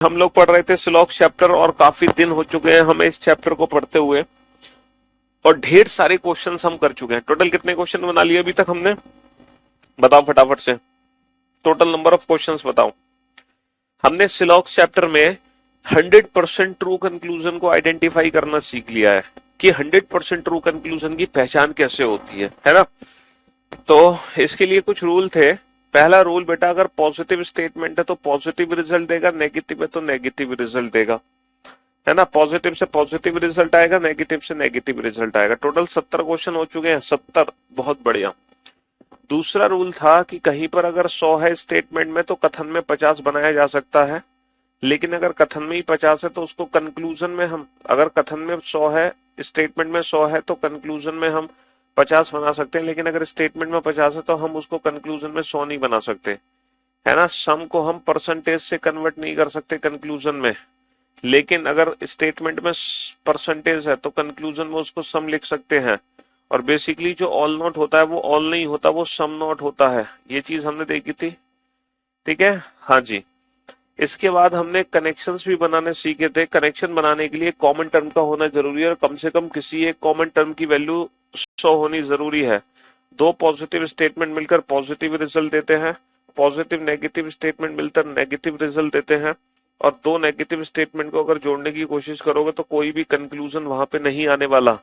हम लोग पढ़ रहे थे सिलॉक्स चैप्टर और काफी दिन हो चुके हैं हमें इस चैप्टर को पढ़ते हुए और ढेर सारे क्वेश्चंस हम कर चुके हैं। टोटल कितने क्वेश्चन बना लिए अभी तक हमने, बताओ फटाफट से। टोटल नंबर ऑफ क्वेश्चंस बताओ। हमने सिलॉक्स चैप्टर में 100% ट्रू कंक्लूजन को आइडेंटिफाई करना सीख लिया है कि 100% ट्रू कंक्लूजन की पहचान कैसे होती है ना। तो इसके लिए कुछ रूल थे। पहला रूल बेटा, अगर पॉजिटिव स्टेटमेंट है तो पॉजिटिव रिजल्ट देगा, नेगेटिव है तो नेगेटिव रिजल्ट देगा, है ना। पॉजिटिव से पॉजिटिव रिजल्ट आएगा, नेगेटिव से नेगेटिव रिजल्ट आएगा। टोटल 70 क्वेश्चन हो चुके हैं, 70, बहुत बढ़िया। दूसरा रूल था कि कहीं पर अगर 100 है स्टेटमेंट में तो कथन में 50 बनाया जा सकता है, लेकिन अगर कथन में ही 50 है तो उसको कंक्लूजन में हम, अगर कथन में 100 है, स्टेटमेंट में 100 है तो कंक्लूजन में हम 50 बना सकते हैं, लेकिन अगर स्टेटमेंट में 50 है तो हम उसको कंक्लूजन में 100 नहीं बना सकते, है ना। सम को हम परसेंटेज से कन्वर्ट नहीं कर सकते कंक्लूजन में, लेकिन अगर स्टेटमेंट में परसेंटेज है तो कंक्लूजन में उसको सम लिख सकते हैं। और बेसिकली जो ऑल नॉट होता है वो ऑल नहीं होता, वो सम नॉट होता है। ये चीज हमने देखी थी, ठीक है, हाँ जी। इसके बाद हमने कनेक्शंस भी बनाने सीखे थे। कनेक्शन बनाने के लिए कॉमन टर्म का होना जरूरी है और कम से कम किसी एक कॉमन टर्म की वैल्यू 100 होनी जरूरी है। दो पॉजिटिव स्टेटमेंट मिलकर पॉजिटिव रिजल्ट देते हैं, पॉजिटिव नेगेटिव स्टेटमेंट मिलकर नेगेटिव रिजल्ट देते हैं, और दो नेगेटिव स्टेटमेंट को अगर जोड़ने की कोशिश करोगे तो कोई भी कंक्लूजन वहां पे नहीं आने वाला।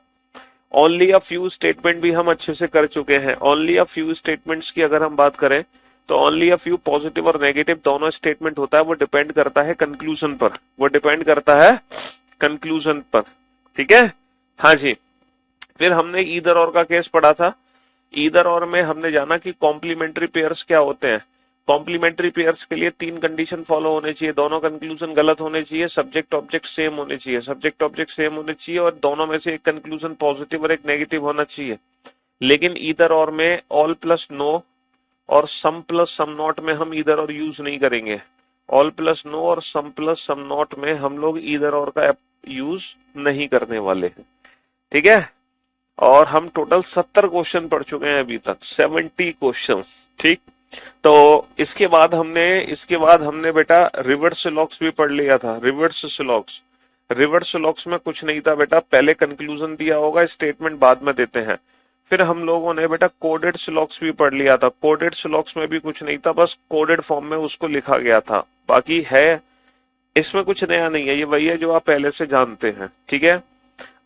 ओनली अ फ्यू स्टेटमेंट भी हम अच्छे से कर चुके हैं। ओनली अ फ्यू स्टेटमेंट्स की अगर हम बात करें तो ओनली अ फ्यू पॉजिटिव और नेगेटिव दोनों स्टेटमेंट होता है, वो डिपेंड करता है कंक्लूजन पर, वो डिपेंड करता है कंक्लूजन पर, ठीक है, हाँ जी। फिर हमने ईदर और का केस पढ़ा था। ईदर और में हमने जाना कि कॉम्प्लीमेंट्री पेयर्स क्या होते हैं। कॉम्प्लीमेंट्री पेयर्स के लिए 3 कंडीशन फॉलो होने चाहिए। दोनों कंक्लूजन गलत होने चाहिए, सब्जेक्ट ऑब्जेक्ट सेम होने चाहिए, सब्जेक्ट ऑब्जेक्ट सेम होने चाहिए, और दोनों में से एक कंक्लूजन पॉजिटिव और एक नेगेटिव होना चाहिए। लेकिन ईदर और में ऑल प्लस नो और सम प्लस सम नॉट में हम ईदर और यूज नहीं करेंगे। ऑल प्लस नो और सम प्लस सम नॉट में हम लोग ईदर और का यूज नहीं करने वाले, ठीक है। और हम टोटल 70 क्वेश्चन पढ़ चुके हैं अभी तक, 70 क्वेश्चन, ठीक। तो इसके बाद हमने बेटा रिवर्स सिलॉक्स भी पढ़ लिया था। रिवर्स सिलॉक्स में कुछ नहीं था बेटा, पहले कंक्लूजन दिया होगा, स्टेटमेंट बाद में देते हैं। फिर हम लोगों ने बेटा कोडेड सिलॉक्स भी पढ़ लिया था। कोडेड सिलॉक्स में भी कुछ नहीं था, बस कोडेड फॉर्म में उसको लिखा गया था। बाकी है, इसमें कुछ नया नहीं है, ये वही है जो आप पहले से जानते हैं, ठीक है।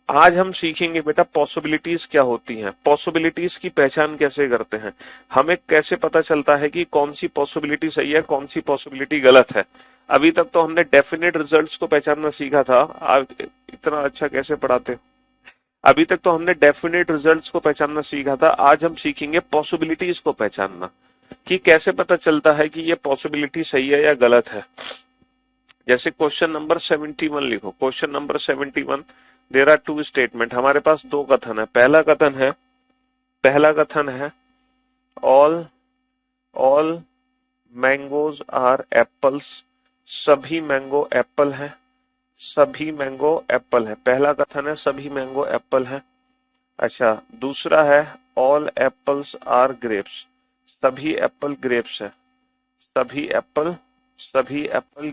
आज हम सीखेंगे बेटा पॉसिबिलिटीज क्या होती हैं, पॉसिबिलिटीज की पहचान कैसे करते हैं, हमें कैसे पता चलता है कि कौन सी पॉसिबिलिटी सही है, कौन सी पॉसिबिलिटी गलत है। अभी तक तो हमने डेफिनेट रिजल्ट्स को पहचानना सीखा था। आप इतना अच्छा कैसे पढ़ाते हो। अभी तक तो हमने डेफिनेट रिजल्ट्स को पहचानना सीखा था, आज हम सीखेंगे पॉसिबिलिटीज को पहचानना, कि कैसे पता चलता है कि ये पॉसिबिलिटी सही है या गलत है। जैसे क्वेश्चन नंबर 71 लिखो। Question number 71, there are 2 statement. हमारे पास 2 कथन है। पहला कथन है ऑल मैंगोज आर एप्पल्स। सभी मैंगो एप्पल है, सभी मैंगो एप्पल है। पहला कथन है सभी मैंगो एप्पल है। अच्छा, दूसरा है ऑल एप्पल्स आर ग्रेप्स। सभी एप्पल ग्रेप्स है, सभी एप्पल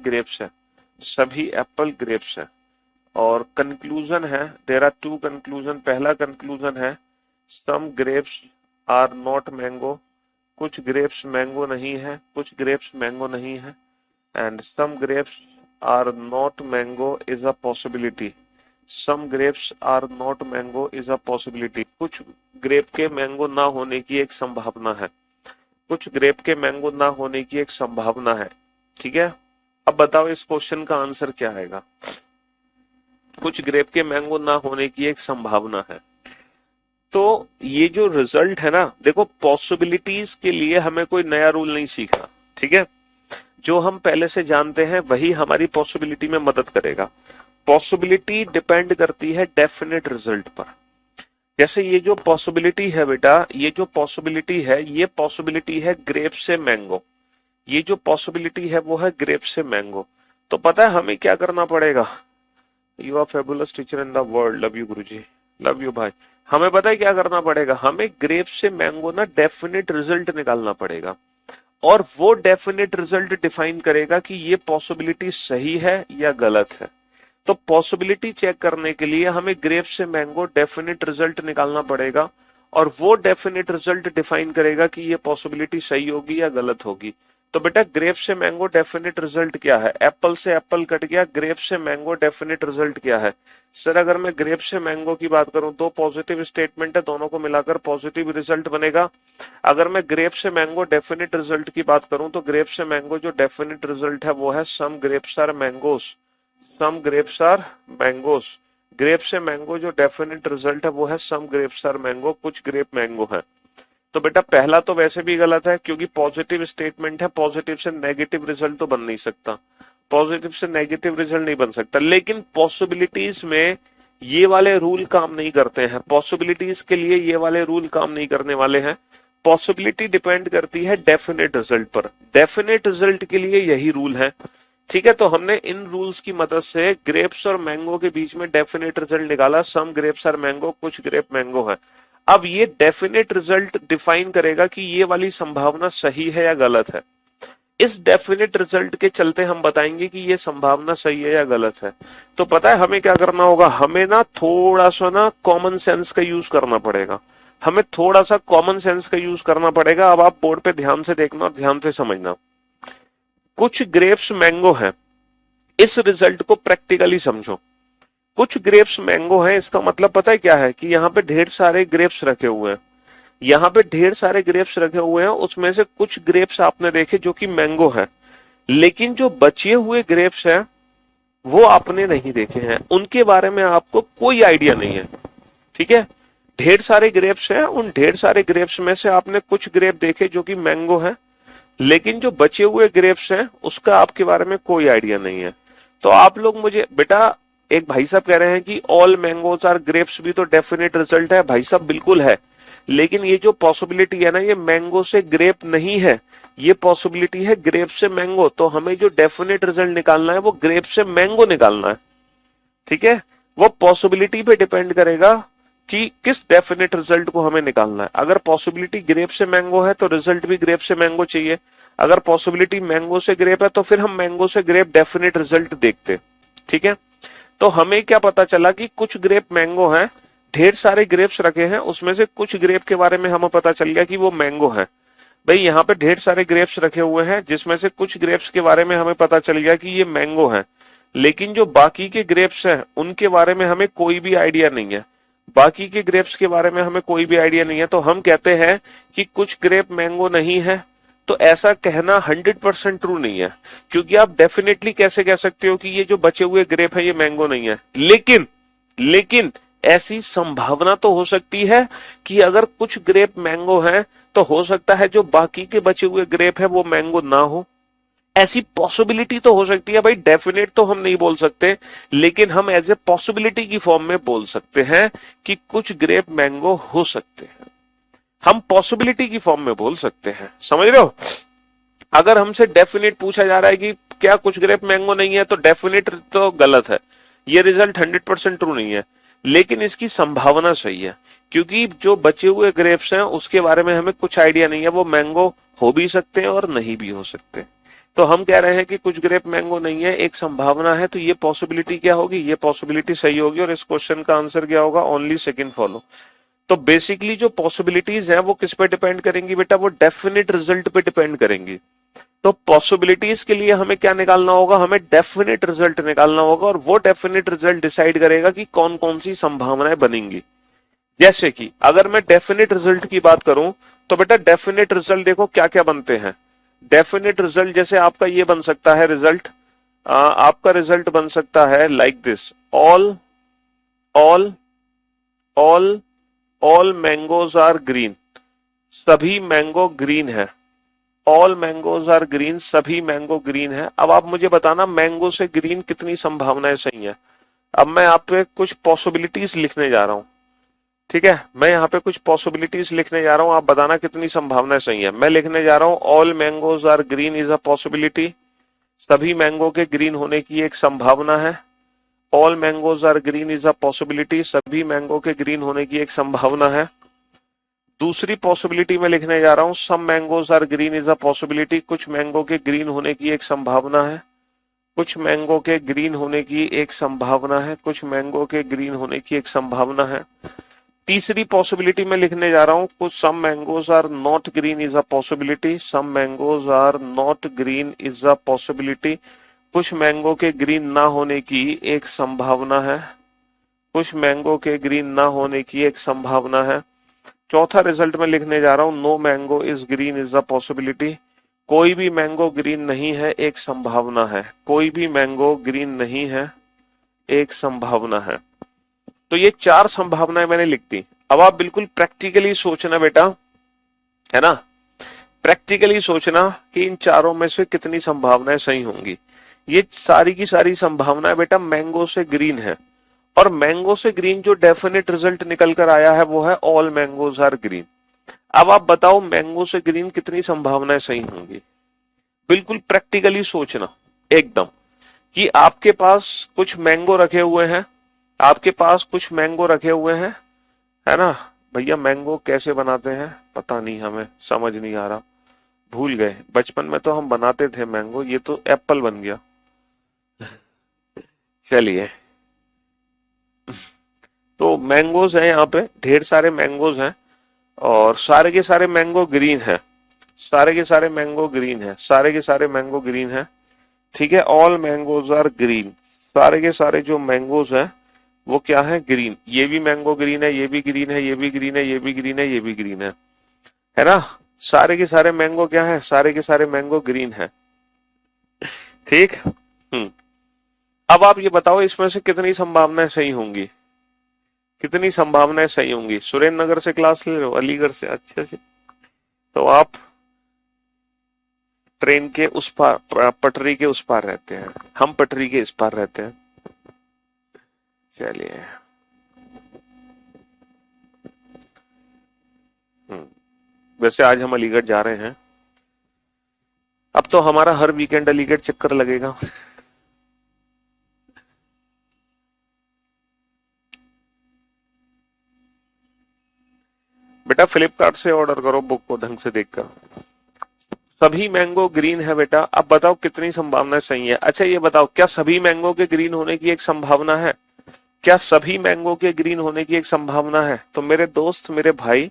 ग्रेप्स है, सभी एप्पल ग्रेप्स है। और कंक्लूजन है, देयर आर 2 कंक्लूजन। पहला कंक्लूजन है some grapes are not mango. कुछ ग्रेप्स मैंगो नहीं है, कुछ ग्रेप्स मैंगो नहीं है। And some grapes are not mango is a possibility. Some grapes are not mango is a possibility. कुछ ग्रेप के मैंगो ना होने की एक संभावना है, कुछ ग्रेप के मैंगो ना होने की एक संभावना है, ठीक है। अब बताओ इस क्वेश्चन का आंसर क्या आएगा। कुछ ग्रेप के मैंगो ना होने की एक संभावना है। तो ये जो रिजल्ट है ना, देखो पॉसिबिलिटीज के लिए हमें कोई नया रूल नहीं सीखना, ठीक है। जो हम पहले से जानते हैं वही हमारी पॉसिबिलिटी में मदद करेगा। पॉसिबिलिटी डिपेंड करती है डेफिनेट रिजल्ट पर। जैसे ये जो पॉसिबिलिटी है बेटा, ये जो पॉसिबिलिटी है, ये पॉसिबिलिटी है ग्रेप से मैंगो। ये जो पॉसिबिलिटी है वो है ग्रेप से मैंगो। तो पता है हमें क्या करना पड़ेगा। You are fabulous teacher in the world, love you Guruji, love you भाई। हमें पता है क्या करना पड़ेगा, हमें ग्रेप से मैंगो ना डेफिनेट रिजल्ट निकालना पड़ेगा। और वो डेफिनेट रिजल्ट डिफाइन करेगा कि ये पॉसिबिलिटी सही है या गलत है। तो पॉसिबिलिटी चेक करने के लिए हमें ग्रेप से मैंगो डेफिनेट रिजल्ट निकालना पड़ेगा और वो डेफिनेट रिजल्ट डिफाइन करेगा कि ये पॉसिबिलिटी सही होगी या गलत होगी। तो बेटा ग्रेप से मैंगो डेफिनेट रिजल्ट क्या है? एप्पल से एप्पल कट गया, ग्रेप से मैंगो डेफिनेट रिजल्ट क्या है? सर अगर मैं ग्रेप से मैंगो की बात करूं, दो पॉजिटिव स्टेटमेंट है, दोनों को मिलाकर पॉजिटिव रिजल्ट बनेगा। अगर मैं ग्रेप से मैंगो डेफिनेट रिजल्ट की बात करूं तो ग्रेप से मैंगो जो डेफिनेट रिजल्ट है वो है some grapes are mangoes, some grapes are mangoes. Grape से मैंगो जो डेफिनेट रिजल्ट है वो है सम ग्रेप्स आर मैंगो, कुछ ग्रेप मैंगो है। तो बेटा पहला तो वैसे भी गलत है क्योंकि पॉजिटिव स्टेटमेंट है, पॉजिटिव से नेगेटिव रिजल्ट तो बन नहीं सकता, पॉजिटिव से नेगेटिव रिजल्ट नहीं बन सकता। लेकिन पॉसिबिलिटीज में ये वाले रूल काम नहीं करते हैं, पॉसिबिलिटीज के लिए ये वाले रूल काम नहीं करने वाले हैं। पॉसिबिलिटी डिपेंड करती है डेफिनेट रिजल्ट पर, डेफिनेट रिजल्ट के लिए यही रूल है। ठीक है, तो हमने इन रूल्स की मदद से ग्रेप्स और मैंगो के बीच में डेफिनेट रिजल्ट निकाला, सम ग्रेप्स आर मैंगो, कुछ ग्रेप मैंगो है। अब ये डेफिनेट रिजल्ट डिफाइन करेगा कि ये वाली संभावना सही है या गलत है। इस डेफिनेट रिजल्ट के चलते हम बताएंगे कि ये संभावना सही है या गलत है। तो पता है हमें क्या करना होगा? हमें ना थोड़ा सा ना कॉमन सेंस का यूज करना पड़ेगा, हमें थोड़ा सा कॉमन सेंस का यूज करना पड़ेगा। अब आप बोर्ड पे ध्यान से देखना और ध्यान से समझना। कुछ ग्रेप्स मैंगो है, इस रिजल्ट को प्रैक्टिकली समझो। कुछ ग्रेप्स मैंगो है, इसका मतलब पता है क्या है? कि यहाँ पे ढेर सारे ग्रेप्स रखे हुए हैं, यहाँ पे ढेर सारे ग्रेप्स रखे हुए हैं, उसमें से कुछ ग्रेप्स आपने देखे जो कि मैंगो है, लेकिन जो बचे हुए ग्रेप्स हैं वो आपने नहीं देखे हैं, उनके बारे में आपको कोई आइडिया नहीं है। ठीक है, ढेर सारे ग्रेप्स हैं, उन ढेर सारे ग्रेप्स में से आपने कुछ ग्रेप देखे जो कि मैंगो है, लेकिन जो बचे हुए ग्रेप्स हैं उसका आपके बारे में कोई आइडिया नहीं है। तो आप लोग मुझे बेटा, एक भाई साहब कह रहे हैं कि ऑल मैंगोज आर ग्रेप्स भी तो डेफिनेट रिजल्ट है। भाई साहब बिल्कुल है, लेकिन ये जो पॉसिबिलिटी है ना, ये मैंगो से ग्रेप नहीं है, ये पॉसिबिलिटी है ग्रेप से मैंगो। तो हमें जो डेफिनेट रिजल्ट निकालना है वो ग्रेप से मैंगो निकालना है। ठीक है, वो पॉसिबिलिटी पे डिपेंड करेगा कि किस डेफिनेट रिजल्ट को हमें निकालना है। अगर पॉसिबिलिटी ग्रेप से मैंगो है तो रिजल्ट भी ग्रेप से मैंगो चाहिए, अगर पॉसिबिलिटी मैंगो से ग्रेप है तो फिर हम मैंगो से ग्रेप डेफिनेट रिजल्ट देखते। ठीक है, तो हमें क्या पता चला कि कुछ ग्रेप मैंगो है, ढेर सारे ग्रेप्स रखे हैं, उसमें से कुछ ग्रेप के बारे में हमें पता चल गया कि वो मैंगो है। भाई यहाँ पे ढेर सारे ग्रेप्स रखे हुए हैं जिसमें से कुछ ग्रेप्स के बारे में हमें पता चल गया कि ये मैंगो है, लेकिन जो बाकी के ग्रेप्स हैं उनके बारे में हमें कोई भी आइडिया नहीं है, बाकी के ग्रेप्स के बारे में हमें कोई भी आइडिया नहीं है। तो हम कहते हैं कि कुछ ग्रेप मैंगो नहीं है। तो ऐसा कहना 100% ट्रू नहीं है, क्योंकि आप डेफिनेटली कैसे कह सकते हो कि ये जो बचे हुए ग्रेप है ये मैंगो नहीं है। लेकिन ऐसी संभावना तो हो सकती है कि अगर कुछ ग्रेप मैंगो हैं तो हो सकता है जो बाकी के बचे हुए ग्रेप है वो मैंगो ना हो। ऐसी पॉसिबिलिटी तो हो सकती है। भाई डेफिनेट तो हम नहीं बोल सकते, लेकिन हम एज ए पॉसिबिलिटी की फॉर्म में बोल सकते हैं कि कुछ ग्रेप मैंगो हो सकते हैं। हम पॉसिबिलिटी की फॉर्म में बोल सकते हैं, समझ रहे हो? अगर हमसे डेफिनेट पूछा जा रहा है कि क्या कुछ ग्रेप मैंगो नहीं है, तो डेफिनेट तो गलत है, ये रिजल्ट 100% ट्रू नहीं है, लेकिन इसकी संभावना सही है, क्योंकि जो बचे हुए ग्रेप्स हैं उसके बारे में हमें कुछ आइडिया नहीं है, वो मैंगो हो भी सकते हैं और नहीं भी हो सकते। तो हम कह रहे हैं कि कुछ ग्रेप मैंगो नहीं है, एक संभावना है, तो ये पॉसिबिलिटी क्या होगी? ये पॉसिबिलिटी सही होगी और इस क्वेश्चन का आंसर क्या होगा? Only second follow. तो बेसिकली जो पॉसिबिलिटीज हैं वो किस पे डिपेंड करेंगी बेटा? वो डेफिनेट रिजल्ट पे डिपेंड करेंगी। तो पॉसिबिलिटीज के लिए हमें क्या निकालना होगा? हमें डेफिनेट रिजल्ट निकालना होगा, और वो डेफिनेट रिजल्ट डिसाइड करेगा कि कौन कौन सी संभावनाएं बनेंगी। जैसे कि अगर मैं डेफिनेट रिजल्ट की बात करूं तो बेटा डेफिनेट रिजल्ट देखो क्या क्या बनते हैं। डेफिनेट रिजल्ट जैसे आपका ये बन सकता है रिजल्ट, आपका रिजल्ट बन सकता है like this, all all all all mangoes are green, सभी मैंगो ग्रीन है। ऑल मैंगोज आर ग्रीन, सभी मैंगो ग्रीन है। अब आप मुझे बताना मैंगो से ग्रीन कितनी संभावनाएं सही है। अब मैं आप पे कुछ पॉसिबिलिटीज लिखने जा रहा हूं, ठीक है? मैं यहाँ पे कुछ पॉसिबिलिटीज लिखने जा रहा हूं, आप बताना कितनी संभावनाएं सही है। मैं लिखने जा रहा हूं all mangoes are green is a possibility, सभी मैंगो के ग्रीन होने की एक संभावना है। All mangoes are green is a possibility, सभी मैंगो के ग्रीन होने की एक संभावना है। दूसरी पॉसिबिलिटी में लिखने जा रहा हूं, some mangoes are green is a possibility, कुछ मैंगो के ग्रीन होने की एक संभावना है, कुछ मैंगो के ग्रीन होने की एक संभावना है, कुछ मैंगो के ग्रीन होने की एक संभावना है। तीसरी पॉसिबिलिटी में लिखने जा रहा हूं, कुछ some mangoes are not green is a possibility, some mangoes are not green is a possibility, कुछ मैंगो के ग्रीन ना होने की एक संभावना है, कुछ मैंगो के ग्रीन ना होने की एक संभावना है। चौथा रिजल्ट में लिखने जा रहा हूं, no mango is green is a possibility, कोई भी मैंगो ग्रीन नहीं है एक संभावना है, कोई भी मैंगो ग्रीन नहीं है एक संभावना है। तो ये 4 संभावनाएं मैंने लिख दी। अब आप बिल्कुल प्रैक्टिकली सोचना बेटा, है ना, प्रैक्टिकली सोचना कि इन चारों में से कितनी संभावनाएं सही होंगी। ये सारी की सारी संभावनाएं बेटा मैंगो से ग्रीन है, और मैंगो से ग्रीन जो डेफिनेट रिजल्ट निकल कर आया है वो है ऑल मैंगोज आर ग्रीन। अब आप बताओ मैंगो से ग्रीन कितनी संभावनाएं सही होंगी। बिल्कुल प्रैक्टिकली सोचना एकदम, कि आपके पास कुछ मैंगो रखे हुए हैं, आपके पास कुछ मैंगो रखे हुए हैं, है ना भैया। मैंगो कैसे बनाते हैं पता नहीं, हमें समझ नहीं आ रहा, भूल गए। बचपन में तो हम बनाते थे मैंगो, ये तो एप्पल बन गया। चलिए, तो मैंगोज हैं यहाँ पे, ढेर सारे मैंगोज हैं, और सारे के सारे मैंगो ग्रीन है, सारे के सारे मैंगो ग्रीन है, सारे के सारे मैंगो ग्रीन है। ठीक है, ऑल मैंगोज आर ग्रीन, सारे के सारे जो मैंगोज हैं वो क्या है, ग्रीन। ये भी मैंगो ग्रीन है, ये भी ग्रीन है, ये भी ग्रीन है, ये भी ग्रीन है, ये भी ग्रीन है ना। सारे के सारे मैंगो क्या है, सारे के सारे मैंगो ग्रीन है। ठीक। अब आप ये बताओ इसमें से कितनी संभावनाएं सही होंगी, कितनी संभावनाएं सही होंगी। सुरेंद्र नगर से क्लास ले रहे हो, अलीगढ़ से, अच्छा से, तो आप ट्रेन के उस पार, पटरी के उस पार रहते हैं, हम पटरी के इस पार रहते हैं। चलिए, वैसे आज हम अलीगढ़ जा रहे हैं, अब तो हमारा हर वीकेंड अलीगढ़ चक्कर लगेगा। बेटा फ्लिपकार्ट से ऑर्डर करो बुक को ढंग से देखकर। सभी मैंगो ग्रीन है बेटा। अब बताओ कितनी संभावना सही है। अच्छा ये बताओ, क्या सभी मैंगो के ग्रीन होने की एक संभावना है, क्या सभी मैंगो के ग्रीन होने की एक संभावना है। तो मेरे दोस्त, मेरे भाई,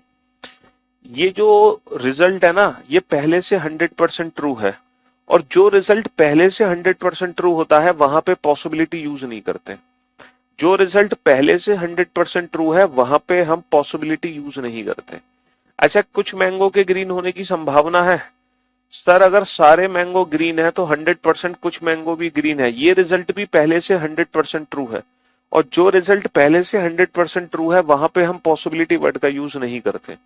ये जो रिजल्ट है ना, ये पहले से 100% ट्रू है, और जो रिजल्ट पहले से 100% ट्रू होता है वहां पे पॉसिबिलिटी यूज नहीं करते। जो रिजल्ट पहले से 100% ट्रू है वहां पे हम पॉसिबिलिटी यूज नहीं करते। अच्छा, कुछ मैंगो के ग्रीन होने की संभावना है सर, अगर सारे मैंगो ग्रीन है तो 100% कुछ मैंगो भी ग्रीन है, ये रिजल्ट भी पहले से 100% ट्रू है, और जो रिजल्ट पहले से 100% ट्रू है वहां पे हम पॉसिबिलिटी वर्ड का यूज नहीं करते,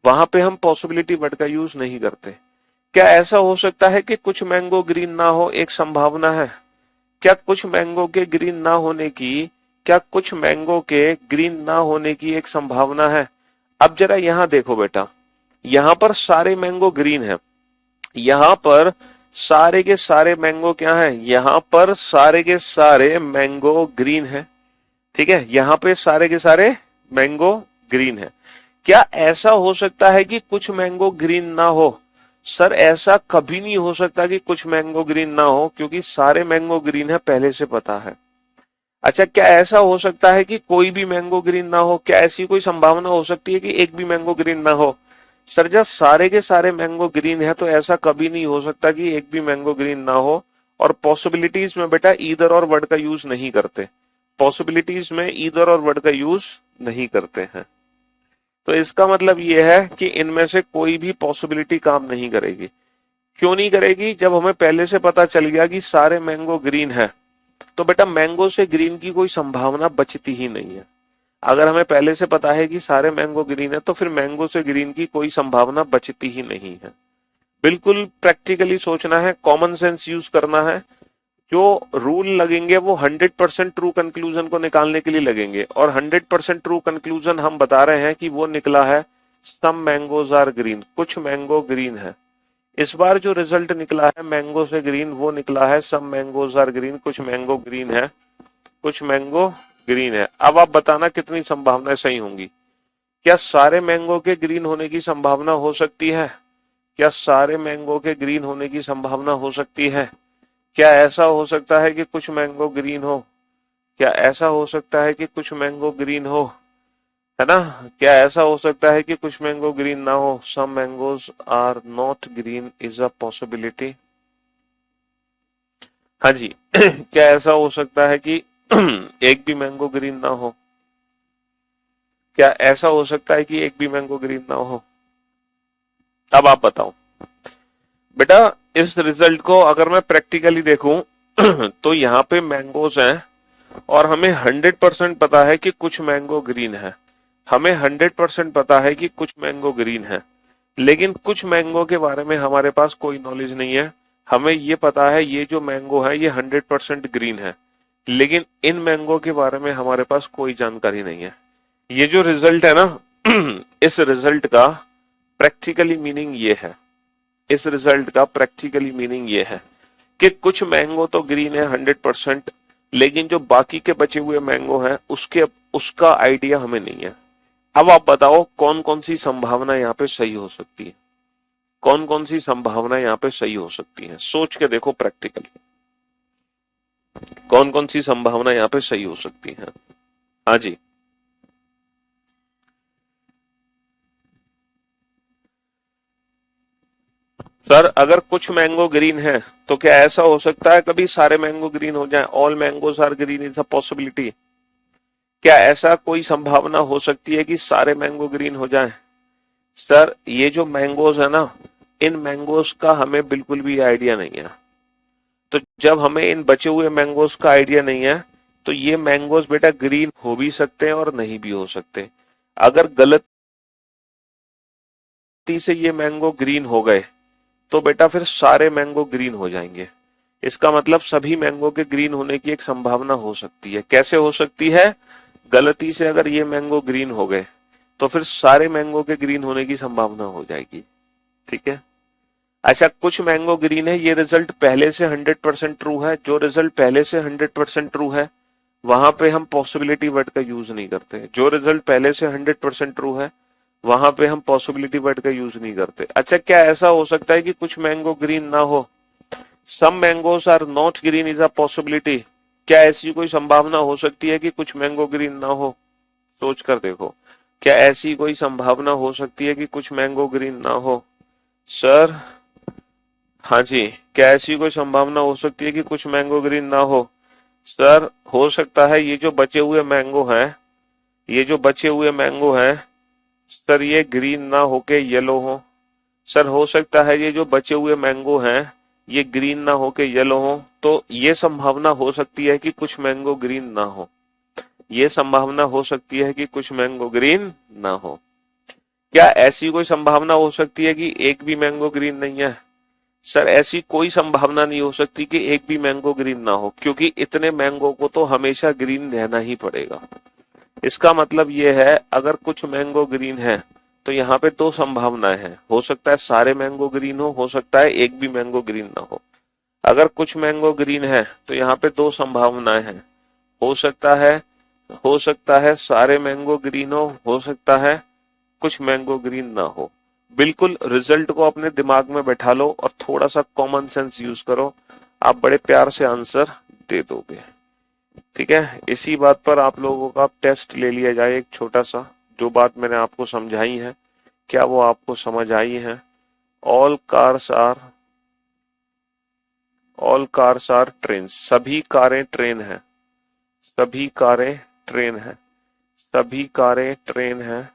वहां पे हम पॉसिबिलिटी वर्ड का यूज नहीं करते। क्या ऐसा हो सकता है कि कुछ मैंगो ग्रीन ना हो, एक संभावना है। क्या कुछ मैंगो के ग्रीन ना होने की, क्या कुछ मैंगो के ग्रीन ना होने की एक संभावना है। अब जरा यहां देखो बेटा, यहां पर सारे मैंगो ग्रीन है, यहां पर सारे के सारे मैंगो क्या है, यहां पर सारे के सारे मैंगो ग्रीन है। ठीक है, यहां पे सारे के सारे मैंगो ग्रीन है। क्या ऐसा हो सकता है कि कुछ मैंगो ग्रीन ना हो। सर ऐसा कभी नहीं हो सकता कि कुछ मैंगो ग्रीन ना हो, क्योंकि सारे मैंगो ग्रीन है पहले से पता है। अच्छा, क्या ऐसा हो सकता है कि कोई भी मैंगो ग्रीन ना हो। क्या ऐसी कोई संभावना हो सकती है कि एक भी मैंगो ग्रीन ना हो। सर जब सारे के सारे मैंगो ग्रीन है तो ऐसा कभी नहीं हो सकता कि एक भी मैंगो ग्रीन ना हो। और पॉसिबिलिटीज में बेटा ईदर और वर्ड का यूज नहीं करते, पॉसिबिलिटीज में ईदर और वर्ड का यूज नहीं करते हैं। तो इसका मतलब यह है कि इनमें से कोई भी पॉसिबिलिटी काम नहीं करेगी। क्यों नहीं करेगी, जब हमें पहले से पता चल गया कि सारे मैंगो ग्रीन है, तो बेटा मैंगो से ग्रीन की कोई संभावना बचती ही नहीं है। अगर हमें पहले से पता है कि सारे मैंगो ग्रीन है तो फिर मैंगो से ग्रीन की कोई संभावना बचती ही नहीं है। बिल्कुल प्रैक्टिकली सोचना है, कॉमन सेंस यूज करना है। जो रूल लगेंगे वो 100% ट्रू कंक्लूजन को निकालने के लिए लगेंगे, और 100% ट्रू कंक्लूजन हम बता रहे हैं कि वो निकला है सम मैंगोज आर ग्रीन, कुछ मैंगो ग्रीन है। इस बार जो रिजल्ट निकला है मैंगो से ग्रीन, वो निकला है सम मैंगोज आर ग्रीन, कुछ मैंगो ग्रीन है, कुछ मैंगो ग्रीन है। अब आप बताना कितनी संभावनाएं सही होंगी। क्या सारे मैंगो के ग्रीन होने की संभावना हो सकती है? क्या सारे मैंगो के ग्रीन होने की संभावना हो सकती है? क्या ऐसा हो सकता है कि कुछ मैंगो ग्रीन हो? क्या ऐसा हो सकता है कि कुछ मैंगो ग्रीन हो? है ना? क्या ऐसा हो सकता है कि कुछ मैंगो ग्रीन ना हो? Some mangoes are not green is a possibility. हाँ जी। क्या ऐसा हो सकता है कि एक भी मैंगो ग्रीन ना हो? क्या ऐसा हो सकता है कि एक भी मैंगो ग्रीन ना हो? अब आप बताओ बेटा। इस रिजल्ट को अगर मैं प्रैक्टिकली देखूं तो यहाँ पे मैंगोज हैं और हमें 100% पता है कि कुछ मैंगो ग्रीन है। हमें 100% पता है कि कुछ मैंगो ग्रीन है, लेकिन कुछ मैंगो के बारे में हमारे पास कोई नॉलेज नहीं है। हमें ये पता है ये जो मैंगो है ये 100% ग्रीन है, लेकिन इन मैंगो के बारे में हमारे पास कोई जानकारी नहीं है। ये जो रिजल्ट है ना इस रिजल्ट का प्रैक्टिकली मीनिंग ये है। इस रिजल्ट का प्रैक्टिकली मीनिंग ये है कि कुछ मैंगो तो ग्रीन है 100%, लेकिन जो बाकी के बचे हुए मैंगो हैं उसके उसका आइडिया हमें नहीं है। अब आप बताओ कौन कौन सी संभावना यहाँ पे सही हो सकती है? कौन कौन सी संभावना यहाँ पे सही हो सकती है? सोच के देखो प्रैक्टिकली कौन कौन सी संभावना यहाँ पे सही हो सकती है। हाँ जी। सर अगर कुछ मैंगो ग्रीन है तो क्या ऐसा हो सकता है कभी सारे मैंगो ग्रीन हो जाएं? All mangoes are green is a possibility. क्या ऐसा कोई संभावना हो सकती है कि सारे मैंगो ग्रीन हो जाएं? सर ये जो मैंगोज है ना, इन मैंगोज का हमें बिल्कुल भी आइडिया नहीं है। तो जब हमें इन बचे हुए मैंगोज का आइडिया नहीं है तो ये मैंगोज बेटा ग्रीन हो भी सकते हैं और नहीं भी हो सकते। अगर गलती से ये मैंगो ग्रीन हो गए तो बेटा फिर सारे मैंगो ग्रीन हो जाएंगे। इसका मतलब सभी मैंगो के ग्रीन होने की एक संभावना हो सकती है। कैसे हो सकती है? गलती से अगर ये मैंगो ग्रीन हो गए तो फिर सारे मैंगो के ग्रीन होने की संभावना हो जाएगी। ठीक है। अच्छा कुछ मैंगो ग्रीन है, ये रिजल्ट पहले से 100% ट्रू है। जो रिजल्ट पहले से 100% ट्रू है वहां पे हम पॉसिबिलिटी वर्ड का यूज नहीं करते। जो रिजल्ट पहले से 100% ट्रू है वहां पे हम पॉसिबिलिटी वर्ड का यूज नहीं करते। अच्छा क्या ऐसा हो सकता है कि कुछ मैंगो ग्रीन ना हो? Some mangoes are not green is a possibility. क्या ऐसी कोई संभावना हो सकती है कि कुछ मैंगो ग्रीन ना हो? सोच कर देखो। क्या ऐसी कोई संभावना हो सकती है कि कुछ मैंगो ग्रीन ना हो? सर हाँ जी। क्या ऐसी कोई संभावना हो सकती है कि कुछ मैंगो ग्रीन ना हो? सर हो सकता है ये जो बचे हुए मैंगो हैं, ये जो बचे हुए मैंगो हैं सर ये ग्रीन ना होके येलो हो। सर हो सकता है ये जो बचे हुए मैंगो हैं ये ग्रीन ना होके येलो हो। तो ये संभावना हो सकती है कि कुछ मैंगो ग्रीन ना हो। ये संभावना हो सकती है कि कुछ मैंगो ग्रीन ना हो। क्या ऐसी कोई संभावना हो सकती है कि एक भी मैंगो ग्रीन नहीं है? सर ऐसी कोई संभावना नहीं हो सकती कि एक भी मैंगो ग्रीन ना हो, क्योंकि इतने मैंगो को तो हमेशा ग्रीन रहना ही पड़ेगा। इसका मतलब ये है अगर कुछ मैंगो ग्रीन है तो यहाँ पे दो संभावनाएं हैं। हो सकता है सारे मैंगो ग्रीन हो सकता है एक भी मैंगो ग्रीन ना हो। अगर कुछ मैंगो ग्रीन है तो यहाँ पे दो संभावनाएं हैं। हो सकता है सारे मैंगो ग्रीन हो सकता है कुछ मैंगो ग्रीन ना हो। बिल्कुल रिजल्ट को अपने दिमाग में बैठा लो और थोड़ा सा कॉमन सेंस यूज करो, आप बड़े प्यार से आंसर दे दोगे। ठीक है। इसी बात पर आप लोगों का टेस्ट ले लिया जाए एक छोटा सा। जो बात मैंने आपको समझाई है क्या वो आपको समझ आई है? All cars are train. सभी कारें ट्रेन है। सभी कारें ट्रेन है। सभी कारें ट्रेन है।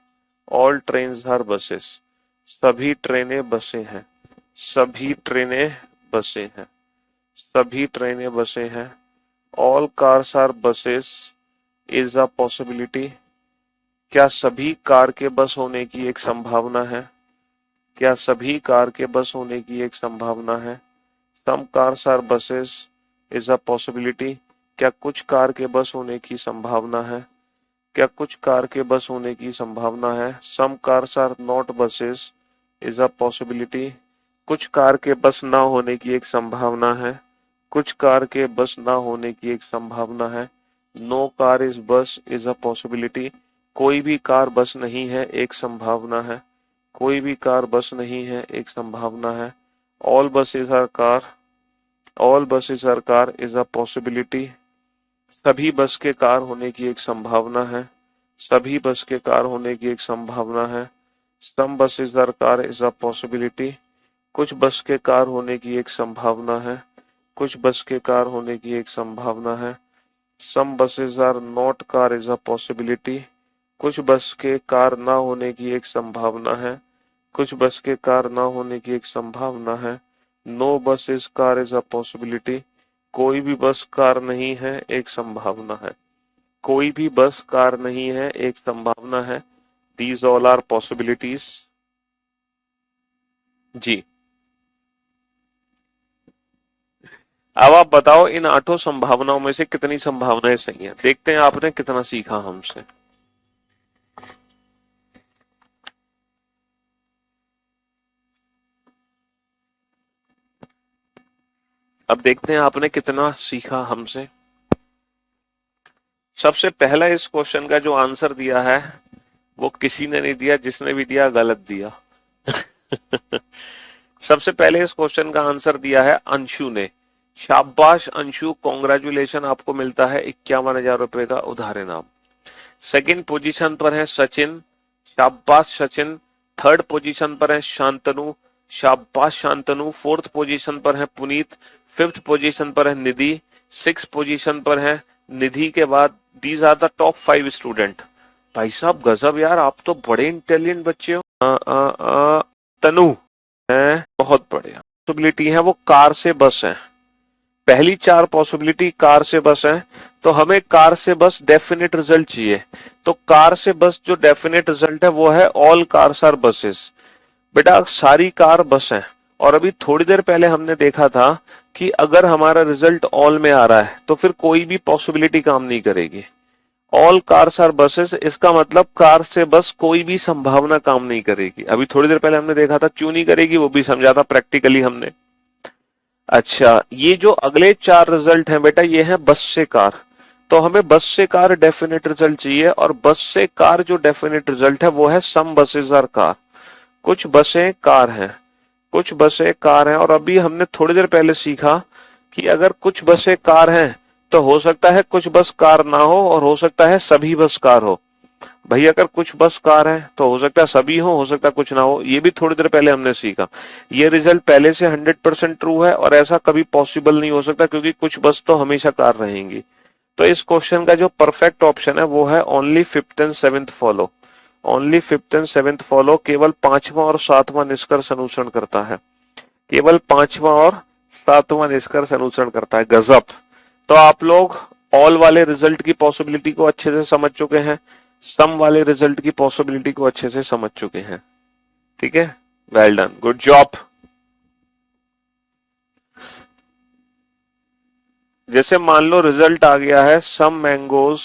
All trains are buses. सभी ट्रेनें बसें हैं। सभी ट्रेनें बसें हैं। सभी ट्रेनें बसें हैं। All cars are buses is a possibility. क्या सभी कार के बस होने की एक संभावना है? क्या सभी कार के बस होने की एक संभावना है? Some cars are buses is a possibility. क्या कुछ कार के बस होने की संभावना है? क्या कुछ कार के बस होने की संभावना है? Some cars are not buses is a possibility. कुछ कार के बस ना होने की एक संभावना है। कुछ कार के बस ना होने की एक संभावना है। नो कार इज बस इज अ पॉसिबिलिटी। कोई भी कार बस नहीं है, एक संभावना है। कोई भी कार बस नहीं है, एक संभावना है। All buses are car, all buses are car is a possibility. सभी बस के कार होने की एक संभावना है। सभी बस के कार होने की एक संभावना है। Some buses are car is a possibility. कुछ बस के कार होने की एक संभावना है। कुछ बस के कार होने की एक संभावना है। Some buses are not car is a possibility. कुछ बस के कार ना होने की एक संभावना है। कुछ बस के कार ना होने की एक संभावना है। नो बस is car is a possibility. कोई भी बस कार नहीं है, एक संभावना है। कोई भी बस कार नहीं है, एक संभावना है। These all are possibilities. जी, अब आप बताओ इन आठों संभावनाओं में से कितनी संभावनाएं सही हैं। देखते हैं आपने कितना सीखा हमसे। अब देखते हैं आपने कितना सीखा हमसे। सबसे पहला इस क्वेश्चन का जो आंसर दिया है वो किसी ने नहीं दिया, जिसने भी दिया गलत दिया। सबसे पहले इस क्वेश्चन का आंसर दिया है अंशु ने। शाबाश अंशु, कॉन्ग्रेचुलेशन, आपको मिलता है 51,000 रुपए का उधार इनाम। सेकंड पोजीशन पर है सचिन। शाबाश सचिन। थर्ड पोजीशन पर है शांतनु। शाबाश शांतनु। फोर्थ पोजीशन पर है पुनीत। फिफ्थ पोजीशन पर है निधि। सिक्स पोजीशन पर है निधि के बाद these are the top 5 student. भाई साहब गजब यार, आप तो बड़े इंटेलिजेंट बच्चे हो। तनु है, बहुत बढ़िया। पॉसिबिलिटी है वो कार से बस है। पहली चार पॉसिबिलिटी कार से बस है, तो हमें कार से बस डेफिनेट रिजल्ट चाहिए। तो कार से बस जो डेफिनेट रिजल्ट है वो है ऑल कार्स आर बसेस। बेटा सारी कार बस है। और अभी थोड़ी देर पहले हमने देखा था कि अगर हमारा रिजल्ट ऑल में आ रहा है तो फिर कोई भी पॉसिबिलिटी काम नहीं करेगी। ऑल कार्स आर बसेस, इसका मतलब कार से बस कोई भी संभावना काम नहीं करेगी। अभी थोड़ी देर पहले हमने देखा था क्यों नहीं करेगी, वो भी समझा था प्रैक्टिकली हमने। अच्छा, ये जो अगले चार रिजल्ट हैं बेटा, ये है बस से कार। तो हमें बस से कार डेफिनेट रिजल्ट चाहिए, और बस से कार जो डेफिनेट रिजल्ट है वो है सम बसेस आर कार। कुछ बसें कार हैं, कुछ बसें कार हैं। और अभी हमने थोड़ी देर पहले सीखा कि अगर कुछ बसें कार हैं तो हो सकता है कुछ बस कार ना हो, और हो सकता है सभी बस कार हो। भाई अगर कुछ बस कार है तो हो सकता है सभी हो सकता है कुछ ना हो। ये भी थोड़ी देर पहले हमने सीखा। ये रिजल्ट पहले से 100% ट्रू है, और ऐसा कभी पॉसिबल नहीं हो सकता, क्योंकि कुछ बस तो हमेशा कार रहेंगी। तो इस क्वेश्चन का जो परफेक्ट ऑप्शन है वो है only fifth and seventh follow. Only fifth and seventh follow केवल पांचवा और सातवां निष्कर्ष अनुसरण करता है। केवल पांचवा और सातवां निष्कर्ष अनुसरण करता है। गजब। तो आप लोग ऑल वाले रिजल्ट की पॉसिबिलिटी को अच्छे से समझ चुके हैं, सम वाले रिजल्ट की पॉसिबिलिटी को अच्छे से समझ चुके हैं। ठीक है, वेल डन, गुड जॉब। जैसे मान लो रिजल्ट आ गया है some mangoes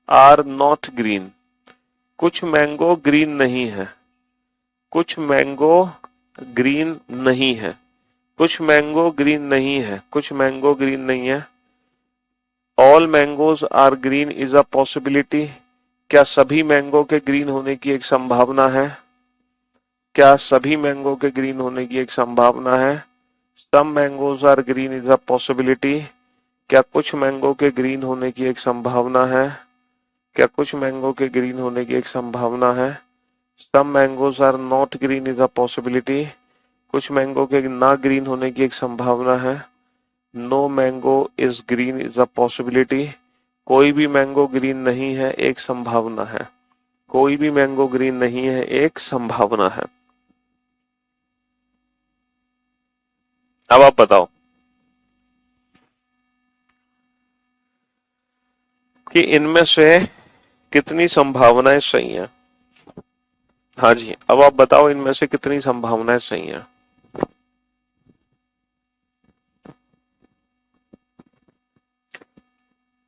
are not green. कुछ मैंगो ग्रीन नहीं है। कुछ मैंगो ग्रीन नहीं है। कुछ मैंगो ग्रीन नहीं है। कुछ मैंगो ग्रीन नहीं है। All mangoes are green is a possibility. क्या सभी मैंगो के ग्रीन होने की एक संभावना है? क्या सभी मैंगो के ग्रीन होने की एक संभावना है? Some mangoes are green is a possibility. क्या कुछ मैंगो के ग्रीन होने की एक संभावना है? क्या कुछ मैंगो के ग्रीन होने की एक संभावना है? Some mangoes are not green is a possibility. कुछ मैंगो के ना ग्रीन होने की एक संभावना है। No mango is green is a possibility. कोई भी मैंगो ग्रीन नहीं है, एक संभावना है। कोई भी मैंगो ग्रीन नहीं है, एक संभावना है। अब आप बताओ कि इनमें से कितनी संभावनाएं सही हैं। हाँ जी, अब आप बताओ इनमें से कितनी संभावनाएं सही हैं।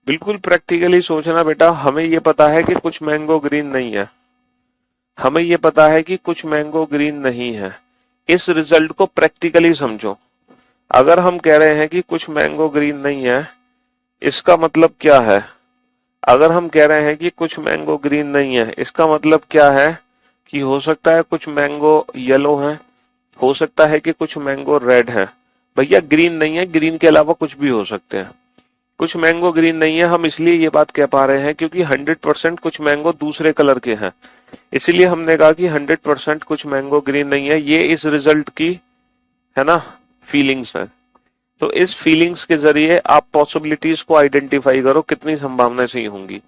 बिल्कुल प्रैक्टिकली सोचना बेटा। हमें ये पता है कि कुछ मैंगो ग्रीन नहीं है। हमें ये पता है कि कुछ मैंगो ग्रीन नहीं है। इस रिजल्ट को प्रैक्टिकली समझो। अगर हम कह रहे हैं कि कुछ मैंगो ग्रीन नहीं है, इसका मतलब क्या है? अगर हम कह रहे हैं कि कुछ मैंगो ग्रीन नहीं है, इसका मतलब क्या है कि हो सकता है कुछ मैंगो येलो है, हो सकता है कि कुछ मैंगो रेड है। भैया ग्रीन नहीं है, ग्रीन के अलावा कुछ भी हो सकते हैं। कुछ मैंगो ग्रीन नहीं है, हम इसलिए ये बात कह पा रहे हैं क्योंकि 100% कुछ मैंगो दूसरे कलर के हैं। इसीलिए हमने कहा कि 100% कुछ मैंगो ग्रीन नहीं है। ये इस रिजल्ट की, है ना, फीलिंग्स है। तो इस फीलिंग्स के जरिए आप पॉसिबिलिटीज को आइडेंटिफाई करो, कितनी संभावनाएं सही होंगी।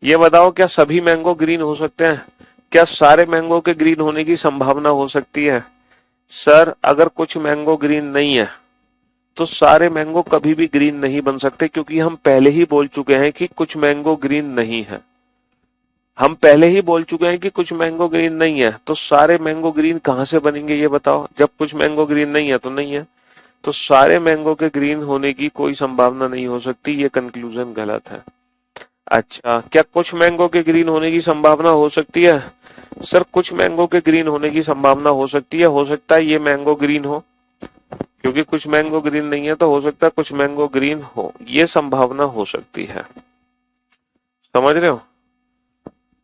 ये बताओ, क्या सभी मैंगो ग्रीन हो सकते हैं? क्या सारे मैंगो के ग्रीन होने की संभावना हो सकती है? सर अगर कुछ मैंगो ग्रीन नहीं है तो सारे मैंगो कभी भी ग्रीन नहीं बन सकते, क्योंकि हम पहले ही बोल चुके हैं कि कुछ मैंगो ग्रीन नहीं है। हम पहले ही बोल चुके हैं कि कुछ मैंगो ग्रीन नहीं है, तो सारे मैंगो ग्रीन कहां से बनेंगे ये बताओ? जब कुछ मैंगो ग्रीन नहीं है तो नहीं है, तो सारे मैंगो के ग्रीन होने की कोई संभावना नहीं हो सकती। ये कंक्लूजन गलत है। अच्छा, क्या कुछ मैंगो के ग्रीन होने की संभावना हो सकती है? सर कुछ मैंगो के ग्रीन होने की संभावना हो सकती है। हो सकता है ये मैंगो ग्रीन हो, क्योंकि कुछ मैंगो ग्रीन नहीं है तो हो सकता है कुछ मैंगो ग्रीन हो, ये संभावना हो सकती है। समझ रहे हो?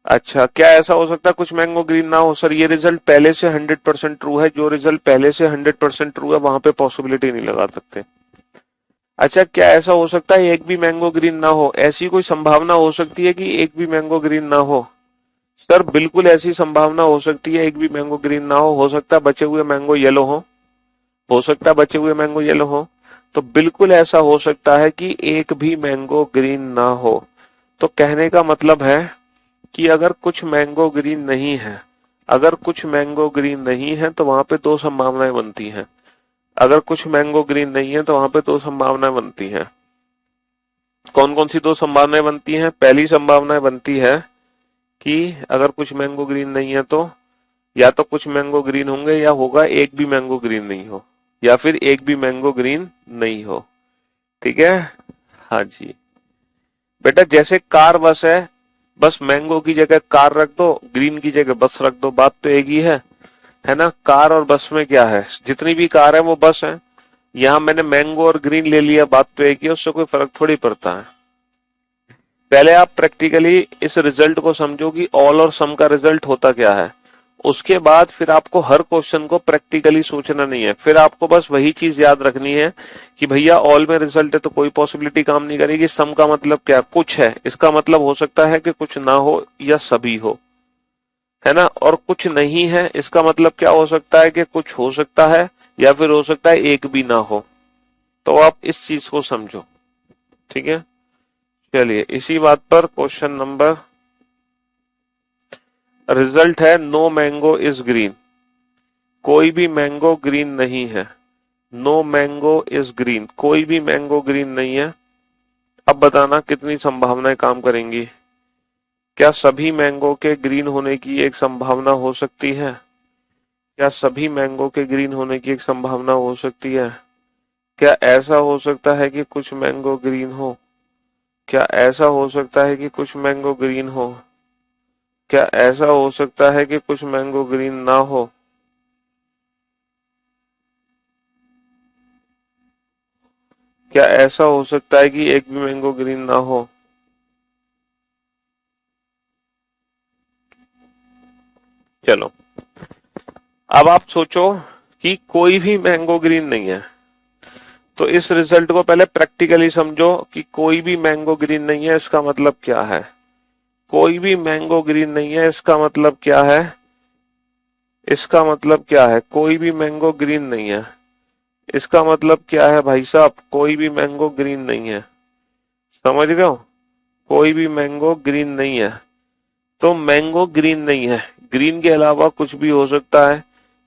अच्छा, क्या ऐसा हो सकता है कुछ मैंगो ग्रीन ना हो? सर ये रिजल्ट पहले से 100% ट्रू है। जो रिजल्ट पहले से 100% ट्रू है वहां पे पॉसिबिलिटी नहीं लगा सकते। अच्छा, क्या ऐसा हो सकता है एक भी मैंगो ग्रीन ना हो? ऐसी कोई संभावना हो सकती है कि एक भी मैंगो ग्रीन ना हो? सर बिल्कुल ऐसी संभावना हो सकती है, एक भी मैंगो ग्रीन ना हो सकता है बचे हुए मैंगो येलो हो सकता है बचे हुए मैंगो येलो हो। तो बिल्कुल ऐसा हो सकता है कि एक भी मैंगो ग्रीन ना हो। तो कहने का मतलब है कि अगर कुछ मैंगो ग्रीन नहीं है, अगर कुछ मैंगो ग्रीन नहीं है तो वहां पे दो संभावनाएं बनती हैं। अगर कुछ मैंगो ग्रीन नहीं है तो वहां पे दो संभावनाएं बनती हैं। कौन कौन सी दो संभावनाएं बनती हैं? पहली संभावना बनती है कि अगर कुछ मैंगो ग्रीन नहीं है तो या तो कुछ मैंगो ग्रीन होंगे या होगा एक भी मैंगो ग्रीन नहीं हो, या फिर एक भी मैंगो ग्रीन नहीं हो। ठीक है? हाँ जी बेटा, जैसे कार बस है मैंगो की जगह कार रख दो, ग्रीन की जगह बस रख दो, बात तो एक ही है ना? कार और बस में क्या है, जितनी भी कार है वो बस है। यहाँ मैंने मैंगो और ग्रीन ले लिया, बात तो एक ही है, उससे कोई फर्क थोड़ी पड़ता है। पहले आप प्रैक्टिकली इस रिजल्ट को समझो कि ऑल और सम का रिजल्ट होता क्या है। उसके बाद फिर आपको हर क्वेश्चन को प्रैक्टिकली सोचना नहीं है, फिर आपको बस वही चीज याद रखनी है कि भैया ऑल में रिजल्ट है तो कोई पॉसिबिलिटी काम नहीं करेगी। सम का मतलब क्या? कुछ है, इसका मतलब हो सकता है कि कुछ ना हो या सभी हो, है ना? और कुछ नहीं है, इसका मतलब क्या हो सकता है कि कुछ हो सकता है या फिर हो सकता है एक भी ना हो। तो आप इस चीज को समझो। ठीक है, चलिए इसी बात पर क्वेश्चन नंबर, रिजल्ट है नो मैंगो इज ग्रीन। कोई भी मैंगो ग्रीन नहीं है। नो मैंगो इज ग्रीन, कोई भी मैंगो ग्रीन नहीं है। अब बताना कितनी संभावनाएं काम करेंगी। क्या सभी मैंगो के ग्रीन होने की एक संभावना हो सकती है? क्या सभी मैंगो के ग्रीन होने की एक संभावना हो सकती है? क्या ऐसा हो सकता है कि कुछ मैंगो ग्रीन हो? क्या ऐसा हो सकता है कि कुछ मैंगो ग्रीन हो? क्या ऐसा हो सकता है कि कुछ मैंगो ग्रीन ना हो? क्या ऐसा हो सकता है कि एक भी मैंगो ग्रीन ना हो? चलो अब आप सोचो कि कोई भी मैंगो ग्रीन नहीं है, तो इस रिजल्ट को पहले प्रैक्टिकली समझो कि कोई भी मैंगो ग्रीन नहीं है, इसका मतलब क्या है? कोई भी मैंगो ग्रीन नहीं है, इसका मतलब क्या है? इसका मतलब क्या है? कोई भी मैंगो ग्रीन नहीं है, इसका मतलब क्या है भाई साहब? कोई भी मैंगो ग्रीन नहीं है। समझ रहे हो? कोई भी मैंगो ग्रीन नहीं है, तो मैंगो ग्रीन नहीं है, ग्रीन के अलावा कुछ भी हो सकता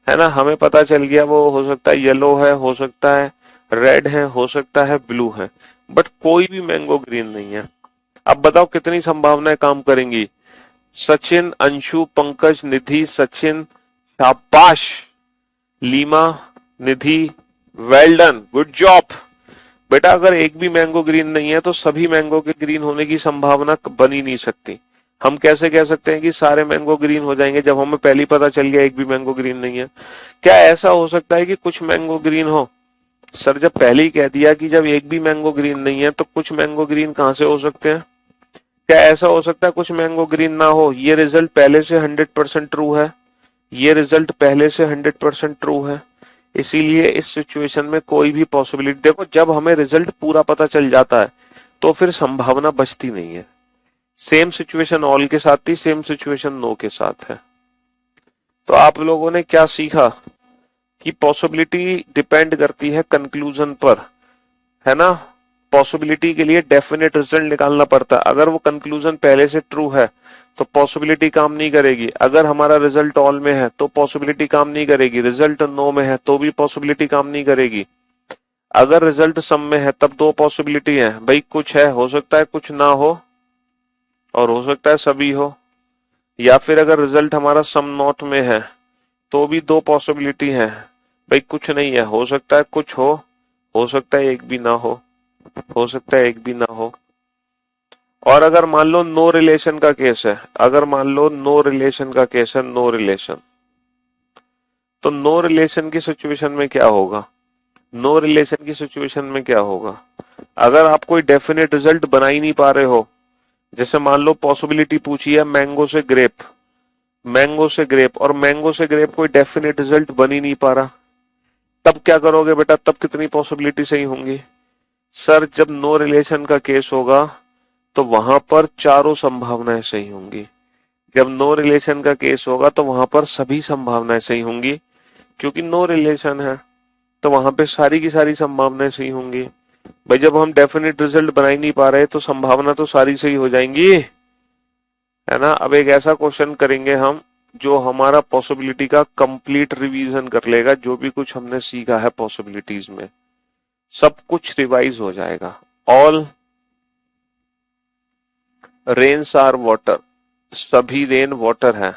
है ना? हमें पता चल गया, वो हो सकता है येलो है, हो सकता है रेड है, हो सकता है ब्लू है, बट कोई भी मैंगो ग्रीन नहीं है। अब बताओ कितनी संभावनाएं काम करेंगी। सचिन, अंशु, पंकज, निधि, सचिन, शाबाश, लीमा, निधि, वेल डन, गुड जॉब। बेटा अगर एक भी मैंगो ग्रीन नहीं है तो सभी मैंगो के ग्रीन होने की संभावना बन ही नहीं सकती। हम कैसे कह सकते हैं कि सारे मैंगो ग्रीन हो जाएंगे जब हमें पहले ही पता चल गया एक भी मैंगो ग्रीन नहीं है? क्या ऐसा हो सकता है कि कुछ मैंगो ग्रीन हो? सर जब पहले ही कह दिया कि जब एक भी मैंगो ग्रीन नहीं है तो कुछ मैंगो ग्रीन कहां से हो सकते हैं? क्या ऐसा हो सकता है कुछ मैंगो ग्रीन ना हो? ये रिजल्ट पहले से 100% ट्रू है, ये रिजल्ट पहले से 100% ट्रू है। इसीलिए इस सिचुएशन में कोई भी पॉसिबिलिटी, देखो जब हमें रिजल्ट पूरा पता चल जाता है तो फिर संभावना बचती नहीं है। सेम सिचुएशन ऑल के साथ थी, सेम सिचुएशन नो के साथ है। तो आप लोगों ने क्या सीखा कि पॉसिबिलिटी डिपेंड करती है कंक्लूजन पर, है ना। पॉसिबिलिटी के लिए डेफिनेट रिजल्ट निकालना पड़ता है। अगर वो कंक्लूजन पहले से ट्रू है तो पॉसिबिलिटी काम नहीं करेगी। अगर हमारा रिजल्ट ऑल में है तो पॉसिबिलिटी काम नहीं करेगी। रिजल्ट नो में है तो भी पॉसिबिलिटी काम नहीं करेगी। अगर रिजल्ट सम में है तब दो पॉसिबिलिटी है भाई, कुछ है, हो सकता है कुछ ना हो, और हो सकता है सभी हो। या फिर अगर रिजल्ट हमारा सम नॉट में है तो भी दो पॉसिबिलिटी है भाई, कुछ नहीं है, हो सकता है कुछ हो सकता है एक भी ना हो सकता है एक भी ना हो। और अगर मान लो नो रिलेशन का केस है, अगर मान लो नो रिलेशन का केस है, नो रिलेशन, तो नो रिलेशन की सिचुएशन में क्या होगा? नो रिलेशन की सिचुएशन में क्या होगा? अगर आप कोई डेफिनेट रिजल्ट बना ही नहीं पा रहे हो, जैसे मान लो पॉसिबिलिटी पूछी है मैंगो से ग्रेप, मैंगो से ग्रेप, और मैंगो से ग्रेप कोई डेफिनेट रिजल्ट बन ही नहीं पा रहा, तब क्या करोगे बेटा? तब कितनी पॉसिबिलिटी सही होंगी? सर जब नो रिलेशन का केस होगा तो वहां पर चारों संभावनाएं सही होंगी। जब नो रिलेशन का केस होगा तो वहां पर सभी संभावनाएं सही होंगी, क्योंकि नो रिलेशन है तो वहां पे सारी की सारी संभावनाएं सही होंगी। भाई जब हम डेफिनेट रिजल्ट बना ही नहीं पा रहे तो संभावना तो सारी सही हो जाएंगी, है ना। अब एक ऐसा क्वेश्चन करेंगे हम जो हमारा पॉसिबिलिटी का कंप्लीट रिवीजन कर लेगा। जो भी कुछ हमने सीखा है पॉसिबिलिटीज में सब कुछ रिवाइज हो जाएगा। ऑल रेन्स आर वाटर, सभी रेन वाटर है,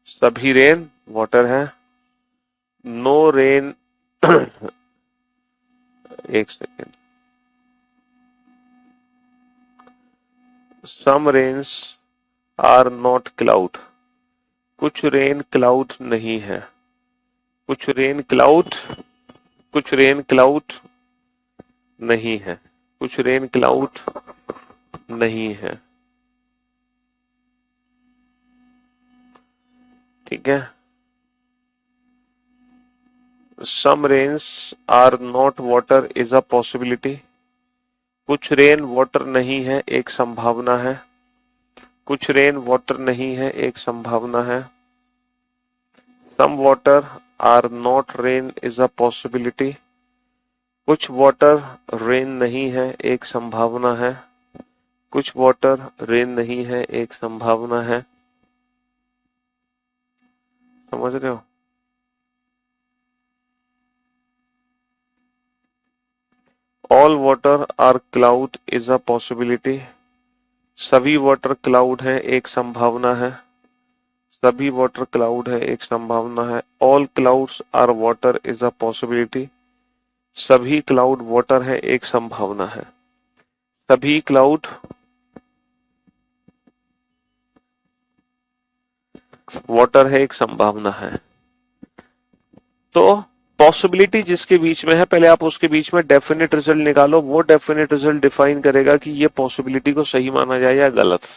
सभी रेन वाटर है। नो रेन एक second, some rains are not cloud, कुछ रेन क्लाउड नहीं है, कुछ रेन क्लाउड, कुछ रेन क्लाउड नहीं है, कुछ रेन क्लाउड नहीं है। ठीक है, some rains are not water is a possibility, कुछ रेन वाटर नहीं है एक संभावना है, कुछ रेन वाटर नहीं है एक संभावना है। Some water are not rain is a possibility, कुछ वाटर रेन नहीं है एक संभावना है, कुछ वाटर रेन नहीं है एक संभावना है। समझ रहे हो? All water are cloud is a possibility, सभी वाटर क्लाउड है एक संभावना है, सभी वाटर क्लाउड है एक संभावना है। All clouds are water is a possibility, सभी क्लाउड वाटर है एक संभावना है, सभी क्लाउड वाटर है एक संभावना है। तो पॉसिबिलिटी जिसके बीच में है, पहले आप उसके बीच में डेफिनेट रिजल्ट निकालो, वो डेफिनेट रिजल्ट डिफाइन करेगा कि ये पॉसिबिलिटी को सही माना जाए या गलत।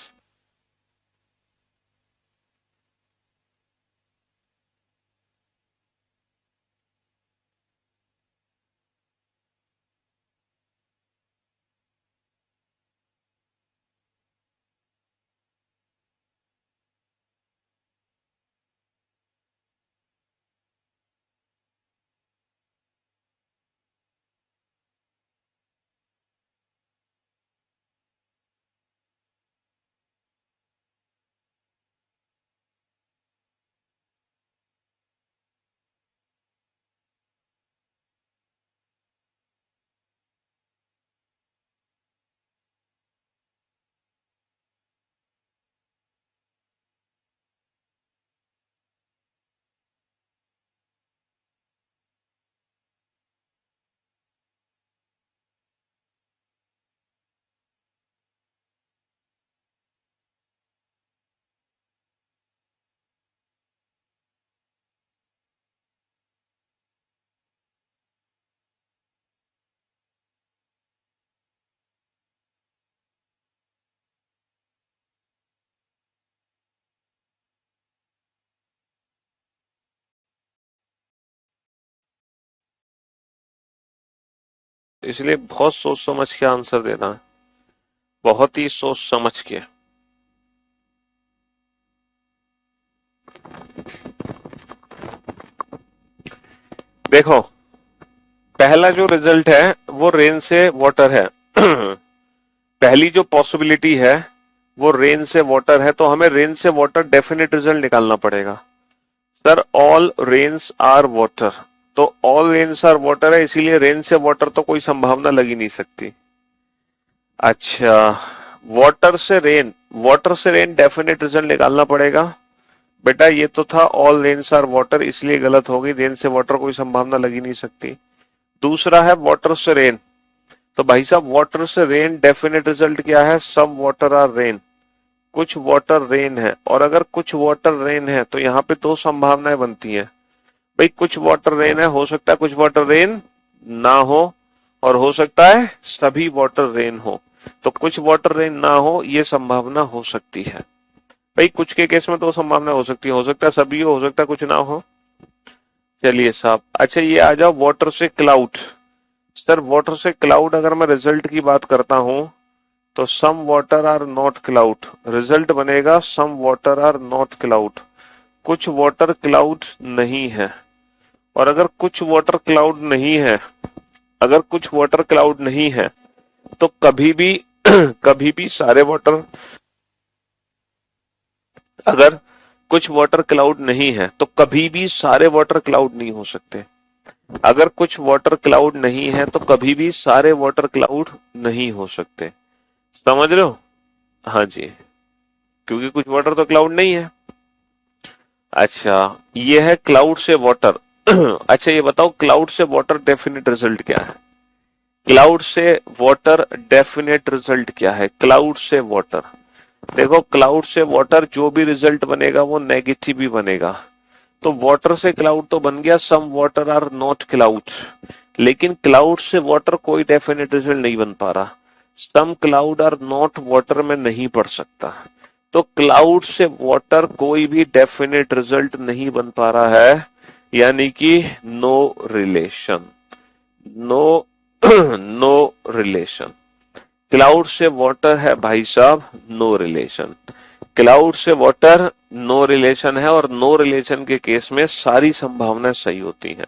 इसलिए बहुत सोच समझ के आंसर देना है, बहुत ही सोच समझ के। देखो, पहला जो रिजल्ट है वो रेन से वाटर है। पहली जो पॉसिबिलिटी है वो रेन से वाटर है, तो हमें रेन से वाटर डेफिनेट रिजल्ट निकालना पड़ेगा। Sir all rains are water, तो ऑल रेन्स आर वाटर है, इसीलिए रेन से वाटर तो कोई संभावना लग ही नहीं सकती। अच्छा, वाटर से रेन डेफिनेट रिजल्ट निकालना पड़ेगा। बेटा ये तो था ऑल रेन्स आर वाटर, इसलिए गलत हो गई, रेन से वाटर कोई संभावना लग ही नहीं सकती। दूसरा है वाटर से रेन, तो भाई साहब वाटर से रेन डेफिनेट रिजल्ट क्या है, सम वाटर आर रेन, कुछ वाटर रेन है। और अगर कुछ वाटर रेन है तो यहाँ पे दो संभावनाएं बनती हैं भाई, कुछ वाटर रेन है, हो सकता है कुछ वाटर रेन ना हो, और हो सकता है सभी वाटर रेन हो। तो कुछ वाटर रेन ना हो ये संभावना हो सकती है भाई, कुछ के केस में तो संभावना हो सकता है सभी हो सकता है कुछ ना हो। चलिए साहब, अच्छा ये आ जाओ वाटर से क्लाउड। सर वाटर से क्लाउड अगर मैं रिजल्ट की बात करता हूं तो some water are not cloud, result बनेगा some water are not cloud, कुछ वाटर क्लाउड नहीं है। और अगर कुछ वाटर क्लाउड नहीं है, अगर कुछ वाटर क्लाउड नहीं है तो कभी भी कभी भी सारे वाटर, अगर कुछ वाटर क्लाउड नहीं है तो कभी भी सारे वाटर क्लाउड नहीं हो सकते। अगर कुछ वाटर क्लाउड नहीं है तो कभी भी सारे वाटर क्लाउड नहीं हो सकते। समझ रहे हो? हाँ जी, क्योंकि कुछ वाटर तो क्लाउड नहीं है। अच्छा, ये है क्लाउड से वाटर। अच्छा ये बताओ क्लाउड से वाटर डेफिनेट रिजल्ट क्या है? क्लाउड से वाटर डेफिनेट रिजल्ट क्या है? क्लाउड से वाटर, देखो क्लाउड से वाटर जो भी रिजल्ट बनेगा वो नेगेटिव ही बनेगा। तो वाटर से क्लाउड तो बन गया some water are not cloud, लेकिन क्लाउड से वाटर कोई डेफिनेट रिजल्ट नहीं बन पा रहा, some cloud are not water में नहीं पढ़ सकता। तो क्लाउड से वाटर कोई भी डेफिनेट रिजल्ट नहीं बन पा रहा है, यानी कि no relation, no no relation. Cloud से वाटर है भाई साहब नो रिलेशन, क्लाउड से वाटर नो रिलेशन है, और नो रिलेशन के केस में सारी संभावनाएं सही होती हैं।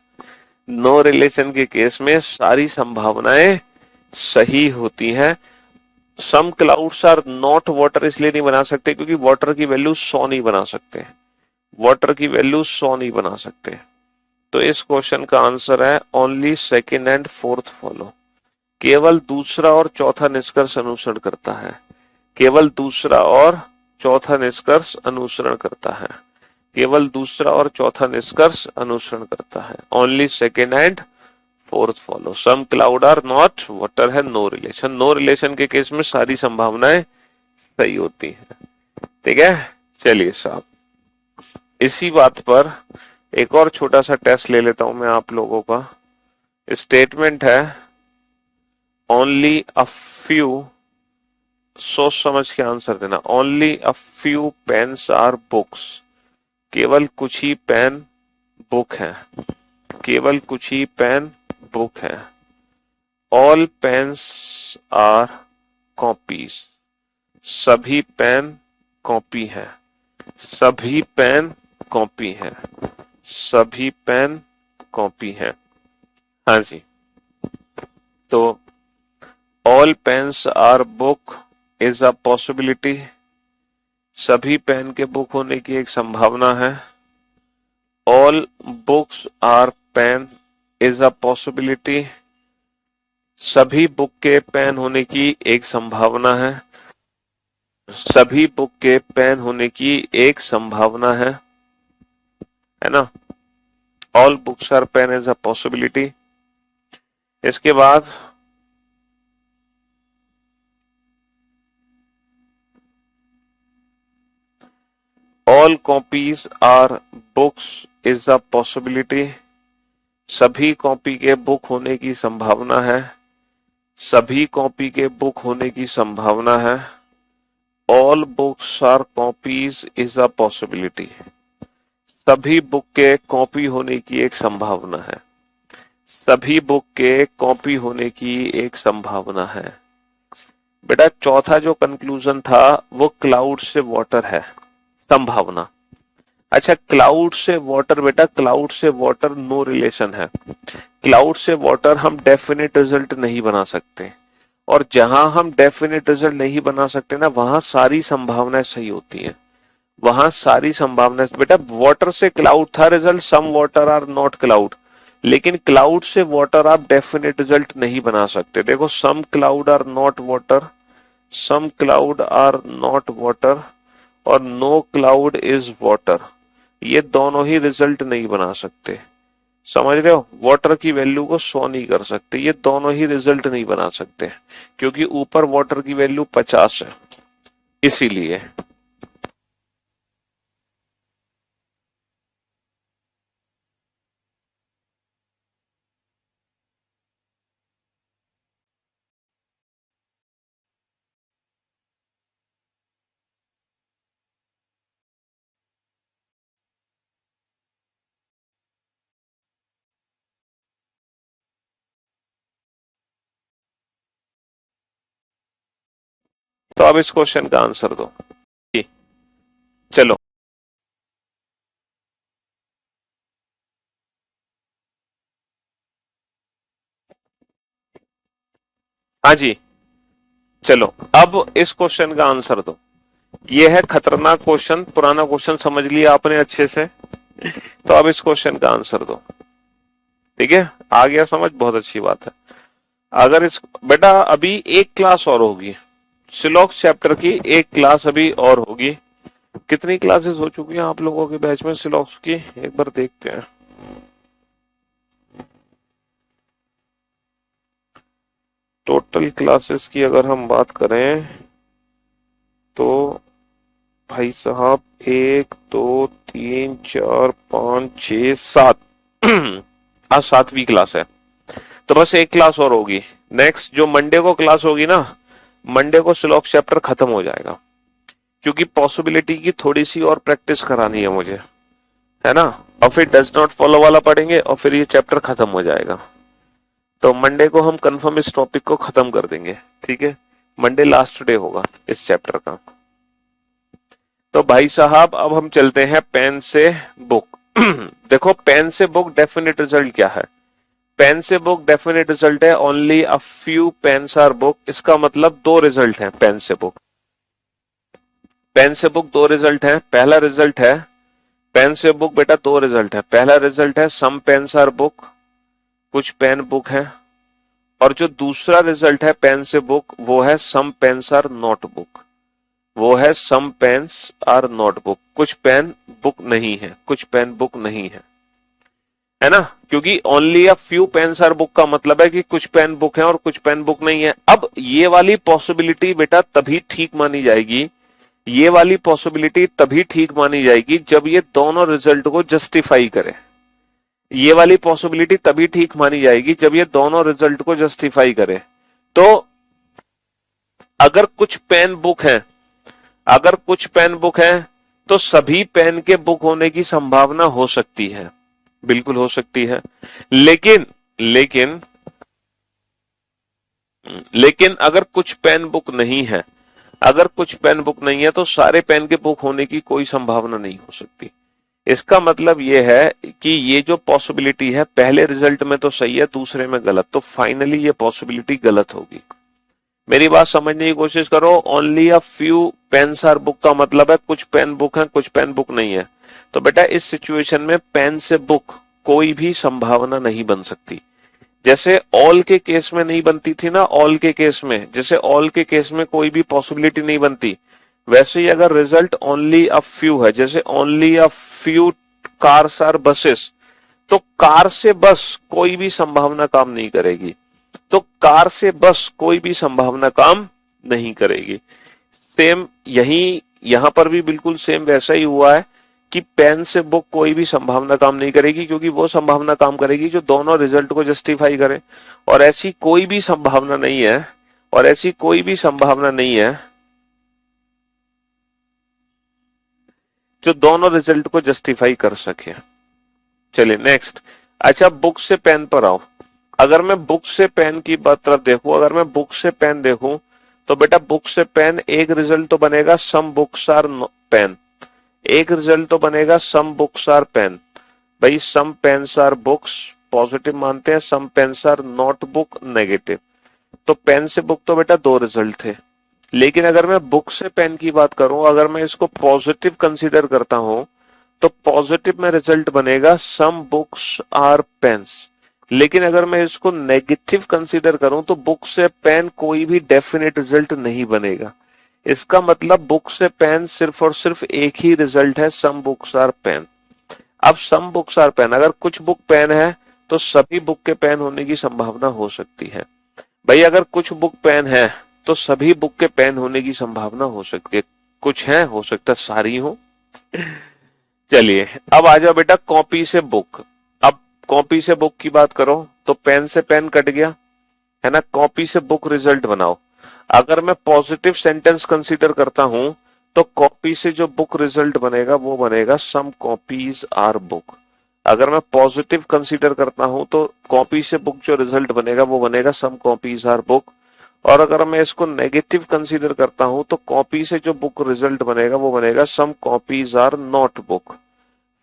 नो रिलेशन के केस में सारी संभावनाएं सही होती हैं। सम क्लाउड्स आर नॉट वाटर इसलिए नहीं बना सकते क्योंकि वाटर की वैल्यू 100 नहीं बना सकते, वाटर की वैल्यू 100 नहीं बना सकते। तो इस क्वेश्चन का आंसर है only second and fourth follow, केवल दूसरा और चौथा निष्कर्ष अनुसरण करता है, केवल दूसरा और चौथा निष्कर्ष अनुसरण करता है, केवल दूसरा और चौथा निष्कर्ष अनुसरण करता है। Only second and fourth follow, some cloud are not water है नो रिलेशन, नो रिलेशन के केस में सारी संभावनाएं सही होती हैं। ठीक है, चलिए साहब, इसी बात पर एक और छोटा सा टेस्ट ले लेता हूं मैं आप लोगों का। स्टेटमेंट है ओनली अ फ्यू, सोच समझ के आंसर देना, only a few pens are books, केवल कुछ ही पेन बुक है, केवल कुछ ही पेन बुक है। ऑल पेन्स आर कॉपीज, सभी पेन कॉपी है, सभी पेन कॉपी है, सभी पेन कॉपी है। हाँ जी, तो all pens are book is a possibility, सभी पेन के बुक होने की एक संभावना है। All books are pen is a possibility, सभी बुक के पेन होने की एक संभावना है, सभी बुक के पेन होने की एक संभावना है ना। All books are pen is a possibility. इसके बाद all copies are books is a possibility, सभी कॉपी के बुक होने की संभावना है, सभी कॉपी के बुक होने की संभावना है। All books are copies is a possibility, सभी बुक के कॉपी होने की एक संभावना है, सभी बुक के कॉपी होने की एक संभावना है। बेटा चौथा जो कंक्लूजन था वो क्लाउड से वाटर है, संभावना। अच्छा क्लाउड से वाटर, बेटा क्लाउड से वाटर नो रिलेशन है। क्लाउड से वाटर हम डेफिनेट रिजल्ट नहीं बना सकते, और जहां हम डेफिनेट रिजल्ट नहीं बना सकते ना, वहां सारी संभावनाएं सही होती हैं। वहां सारी संभावनाएं, बेटा वाटर से क्लाउड था result, some water are not cloud, लेकिन क्लाउड से वाटर आप डेफिनेट रिजल्ट नहीं बना सकते। देखो some cloud are not water, some cloud are not water और नो क्लाउड इज वाटर, ये दोनों ही रिजल्ट नहीं बना सकते। समझ रहे हो, वाटर की वैल्यू को 100 नहीं कर सकते, ये दोनों ही रिजल्ट नहीं बना सकते, क्योंकि ऊपर वाटर की वैल्यू 50 है, इसीलिए। तो अब इस क्वेश्चन का आंसर दो। जी, चलो। हाँ जी, चलो अब इस क्वेश्चन का आंसर दो। ये है खतरनाक क्वेश्चन, पुराना क्वेश्चन समझ लिया आपने अच्छे से, तो अब इस क्वेश्चन का आंसर दो। ठीक है, आ गया समझ, बहुत अच्छी बात है। अगर इस, बेटा अभी एक क्लास और होगी, सिलॉक्स चैप्टर की एक क्लास अभी और होगी। कितनी क्लासेस हो चुकी हैं आप लोगों के बैच में सिलॉक्स की, एक बार देखते हैं। टोटल क्लासेस की अगर हम बात करें तो भाई साहब 1 2 3 4 5 6 7 आज 7वीं क्लास है, तो बस एक क्लास और होगी। नेक्स्ट जो मंडे को क्लास होगी ना, मंडे को सिलॉक्स चैप्टर खत्म हो जाएगा, क्योंकि पॉसिबिलिटी की थोड़ी सी और प्रैक्टिस करानी है मुझे, है ना, और फिर डज नॉट फॉलो वाला पढ़ेंगे और फिर ये चैप्टर खत्म हो जाएगा। तो मंडे को हम कंफर्म इस टॉपिक को खत्म कर देंगे, ठीक है। मंडे लास्ट डे होगा इस चैप्टर का। तो भाई साहब अब हम चलते हैं पेन से बुक। देखो पेन से बुक डेफिनेट रिजल्ट क्या है, पेन से बुक डेफिनेट रिजल्ट है only a few pens are book, इसका मतलब दो रिजल्ट है पेन से बुक। पेन से बुक दो रिजल्ट है, पहला रिजल्ट है पेन से बुक, बेटा दो रिजल्ट है। पहला रिजल्ट है सम पेन्स आर बुक, कुछ पेन बुक है, और जो दूसरा रिजल्ट है पेन से बुक वो है some pens are not book, वो है some pens are not book, कुछ पेन बुक नहीं है, कुछ पेन बुक नहीं है ना, क्योंकि only a few pens are book का मतलब है कि कुछ पेन बुक है और कुछ पेन बुक नहीं है। अब ये वाली पॉसिबिलिटी बेटा तभी ठीक मानी जाएगी, ये वाली पॉसिबिलिटी तभी ठीक मानी जाएगी जब ये दोनों रिजल्ट को जस्टिफाई करे। ये वाली पॉसिबिलिटी तभी ठीक मानी जाएगी जब ये दोनों रिजल्ट को जस्टिफाई करे। तो अगर कुछ पेन बुक है, अगर कुछ पेन बुक है तो सभी पेन के बुक होने की संभावना हो सकती है, बिल्कुल हो सकती है। लेकिन लेकिन लेकिन अगर कुछ पेन बुक नहीं है, अगर कुछ पेन बुक नहीं है तो सारे पेन के बुक होने की कोई संभावना नहीं हो सकती। इसका मतलब यह है कि ये जो पॉसिबिलिटी है पहले रिजल्ट में तो सही है, दूसरे में गलत, तो फाइनली ये पॉसिबिलिटी गलत होगी। मेरी बात समझने की कोशिश करो, only a few pens are book का मतलब है कुछ पेन बुक है कुछ पेन बुक नहीं है। तो बेटा इस सिचुएशन में पेन से बुक कोई भी संभावना नहीं बन सकती। जैसे ऑल के केस में नहीं बनती थी ना, ऑल के केस में, जैसे ऑल के केस में कोई भी पॉसिबिलिटी नहीं बनती, वैसे ही अगर रिजल्ट ओनली अ फ्यू है, जैसे only a few cars are buses, तो कार से बस कोई भी संभावना काम नहीं करेगी, तो कार से बस कोई भी संभावना काम नहीं करेगी। सेम यही यहां पर भी बिल्कुल सेम वैसा ही हुआ है कि पेन से बुक कोई भी संभावना काम नहीं करेगी, क्योंकि वो संभावना काम करेगी जो दोनों रिजल्ट को जस्टिफाई करे, और ऐसी कोई भी संभावना नहीं है, और ऐसी कोई भी संभावना नहीं है जो दोनों रिजल्ट को जस्टिफाई कर सके। चलिए नेक्स्ट। अच्छा बुक से पेन पर आओ। अगर मैं बुक से पेन की बात तरफ देखूं, अगर मैं बुक से पेन देखूं तो बेटा बुक से पेन एक रिजल्ट तो बनेगा सम बुक्स आर पेन, एक रिजल्ट तो बनेगा सम बुक्स आर पेन। भाई some pens are books positive मानते हैं, some pens are not book negative. तो पेन से बुक तो बेटा दो रिजल्ट थे, लेकिन अगर मैं बुक से पेन की बात करूं, अगर मैं इसको पॉजिटिव कंसीडर करता हूं तो पॉजिटिव में रिजल्ट बनेगा सम बुक्स आर पेन्स। लेकिन अगर मैं इसको नेगेटिव कंसीडर करूं तो बुक से पेन कोई भी डेफिनेट रिजल्ट नहीं बनेगा। इसका मतलब बुक से पेन सिर्फ और सिर्फ एक ही रिजल्ट है, सम बुक्स आर पेन। अब सम बुक्स आर पेन, अगर कुछ बुक पेन है तो सभी बुक के पेन होने की संभावना हो सकती है। भाई अगर कुछ बुक पेन है तो सभी बुक के पेन होने की संभावना हो सकती है, कुछ है हो सकता है सारी हो। चलिए अब आ जाओ बेटा कॉपी से बुक। अब कॉपी से बुक की बात करो तो पेन से पेन कट गया है ना, कॉपी से बुक रिजल्ट बनाओ। अगर मैं पॉजिटिव सेंटेंस कंसीडर करता हूं तो कॉपी से जो बुक रिजल्ट बनेगा वो बनेगा सम कॉपीज आर बुक। अगर मैं पॉजिटिव कंसीडर करता हूं तो कॉपी से बुक जो रिजल्ट बनेगा वो बनेगा सम कॉपीज आर बुक। और अगर मैं इसको नेगेटिव कंसीडर करता हूं तो कॉपी से जो बुक रिजल्ट बनेगा वो बनेगा some copies are not book.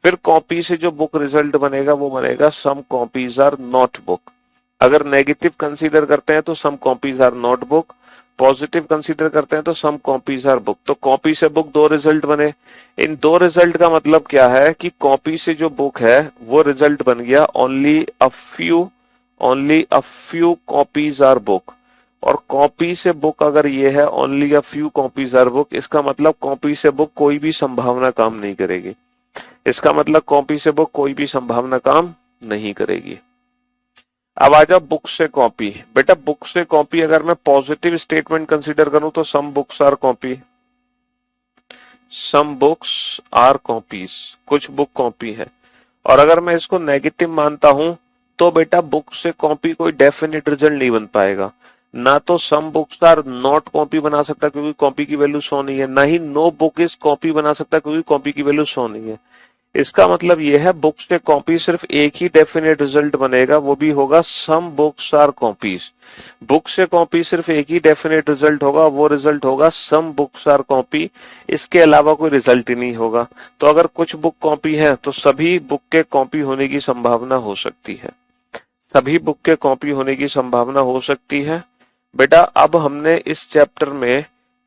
फिर कॉपी से जो बुक रिजल्ट बनेगा वो बनेगा some copies are not book. अगर नेगेटिव कंसीडर करते हैं तो some copies are not book, positive consider करते हैं तो सम कॉपीज आर बुक। तो कॉपी से बुक दो रिजल्ट बने। इन दो रिजल्ट का मतलब क्या है कि कॉपी से जो बुक है वो रिजल्ट बन गया only a few copies are book. और कॉपी से बुक अगर ये है only a few copies are book, इसका मतलब कॉपी से बुक कोई भी संभावना काम नहीं करेगी। इसका मतलब कॉपी से बुक कोई भी संभावना काम नहीं करेगी। अब आ जाओ बुक से कॉपी। बेटा बुक से कॉपी अगर मैं पॉजिटिव स्टेटमेंट कंसीडर करूं तो some books are copy, some books are copies, कुछ बुक कॉपी है। और अगर मैं इसको नेगेटिव मानता हूं तो बेटा बुक से कॉपी कोई डेफिनेट रिजल्ट नहीं बन पाएगा। ना तो some books are not copy बना सकता क्योंकि कॉपी की वैल्यू 100 नहीं है, ना ही नो बुक इज कॉपी बना सकता क्योंकि कॉपी की वैल्यू 100 नहीं है। इसका मतलब यह है बुक से कॉपी सिर्फ एक ही डेफिनेट रिजल्ट बनेगा, वो भी होगा some books are copies. Book से कॉपी सिर्फ एक ही डेफिनेट रिजल्ट होगा, वो रिजल्ट होगा सम बुक्स आर कॉपी। इसके अलावा कोई रिजल्ट ही नहीं होगा। तो अगर कुछ बुक कॉपी है तो सभी बुक के कॉपी होने की संभावना हो सकती है, सभी बुक के कॉपी होने की संभावना हो सकती है। बेटा अब हमने इस चैप्टर में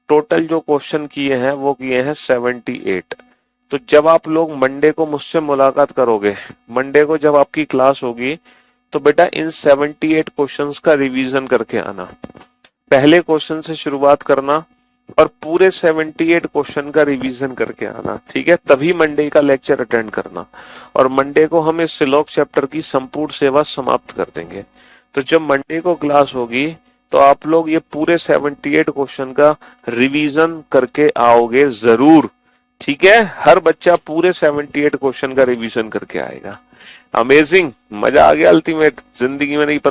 टोटल जो क्वेश्चन किए हैं वो किए हैं 78। तो जब आप लोग मंडे को मुझसे मुलाकात करोगे, मंडे को जब आपकी क्लास होगी तो बेटा इन 78 क्वेश्चंस का रिवीजन करके आना। पहले क्वेश्चन से शुरुआत करना और पूरे 78 क्वेश्चन का रिवीजन करके आना, ठीक है। तभी मंडे का लेक्चर अटेंड करना और मंडे को हम इस श्लोक चैप्टर की संपूर्ण सेवा समाप्त कर देंगे। तो जब मंडे को क्लास होगी तो आप लोग ये पूरे 78 क्वेश्चन का रिवीजन करके आओगे जरूर, ठीक है। हर बच्चा पूरे 78 क्वेश्चन का रिवीजन करके आएगा। अमेजिंग, मजा आ गया। अल्टीमेट, जिंदगी में नहीं पता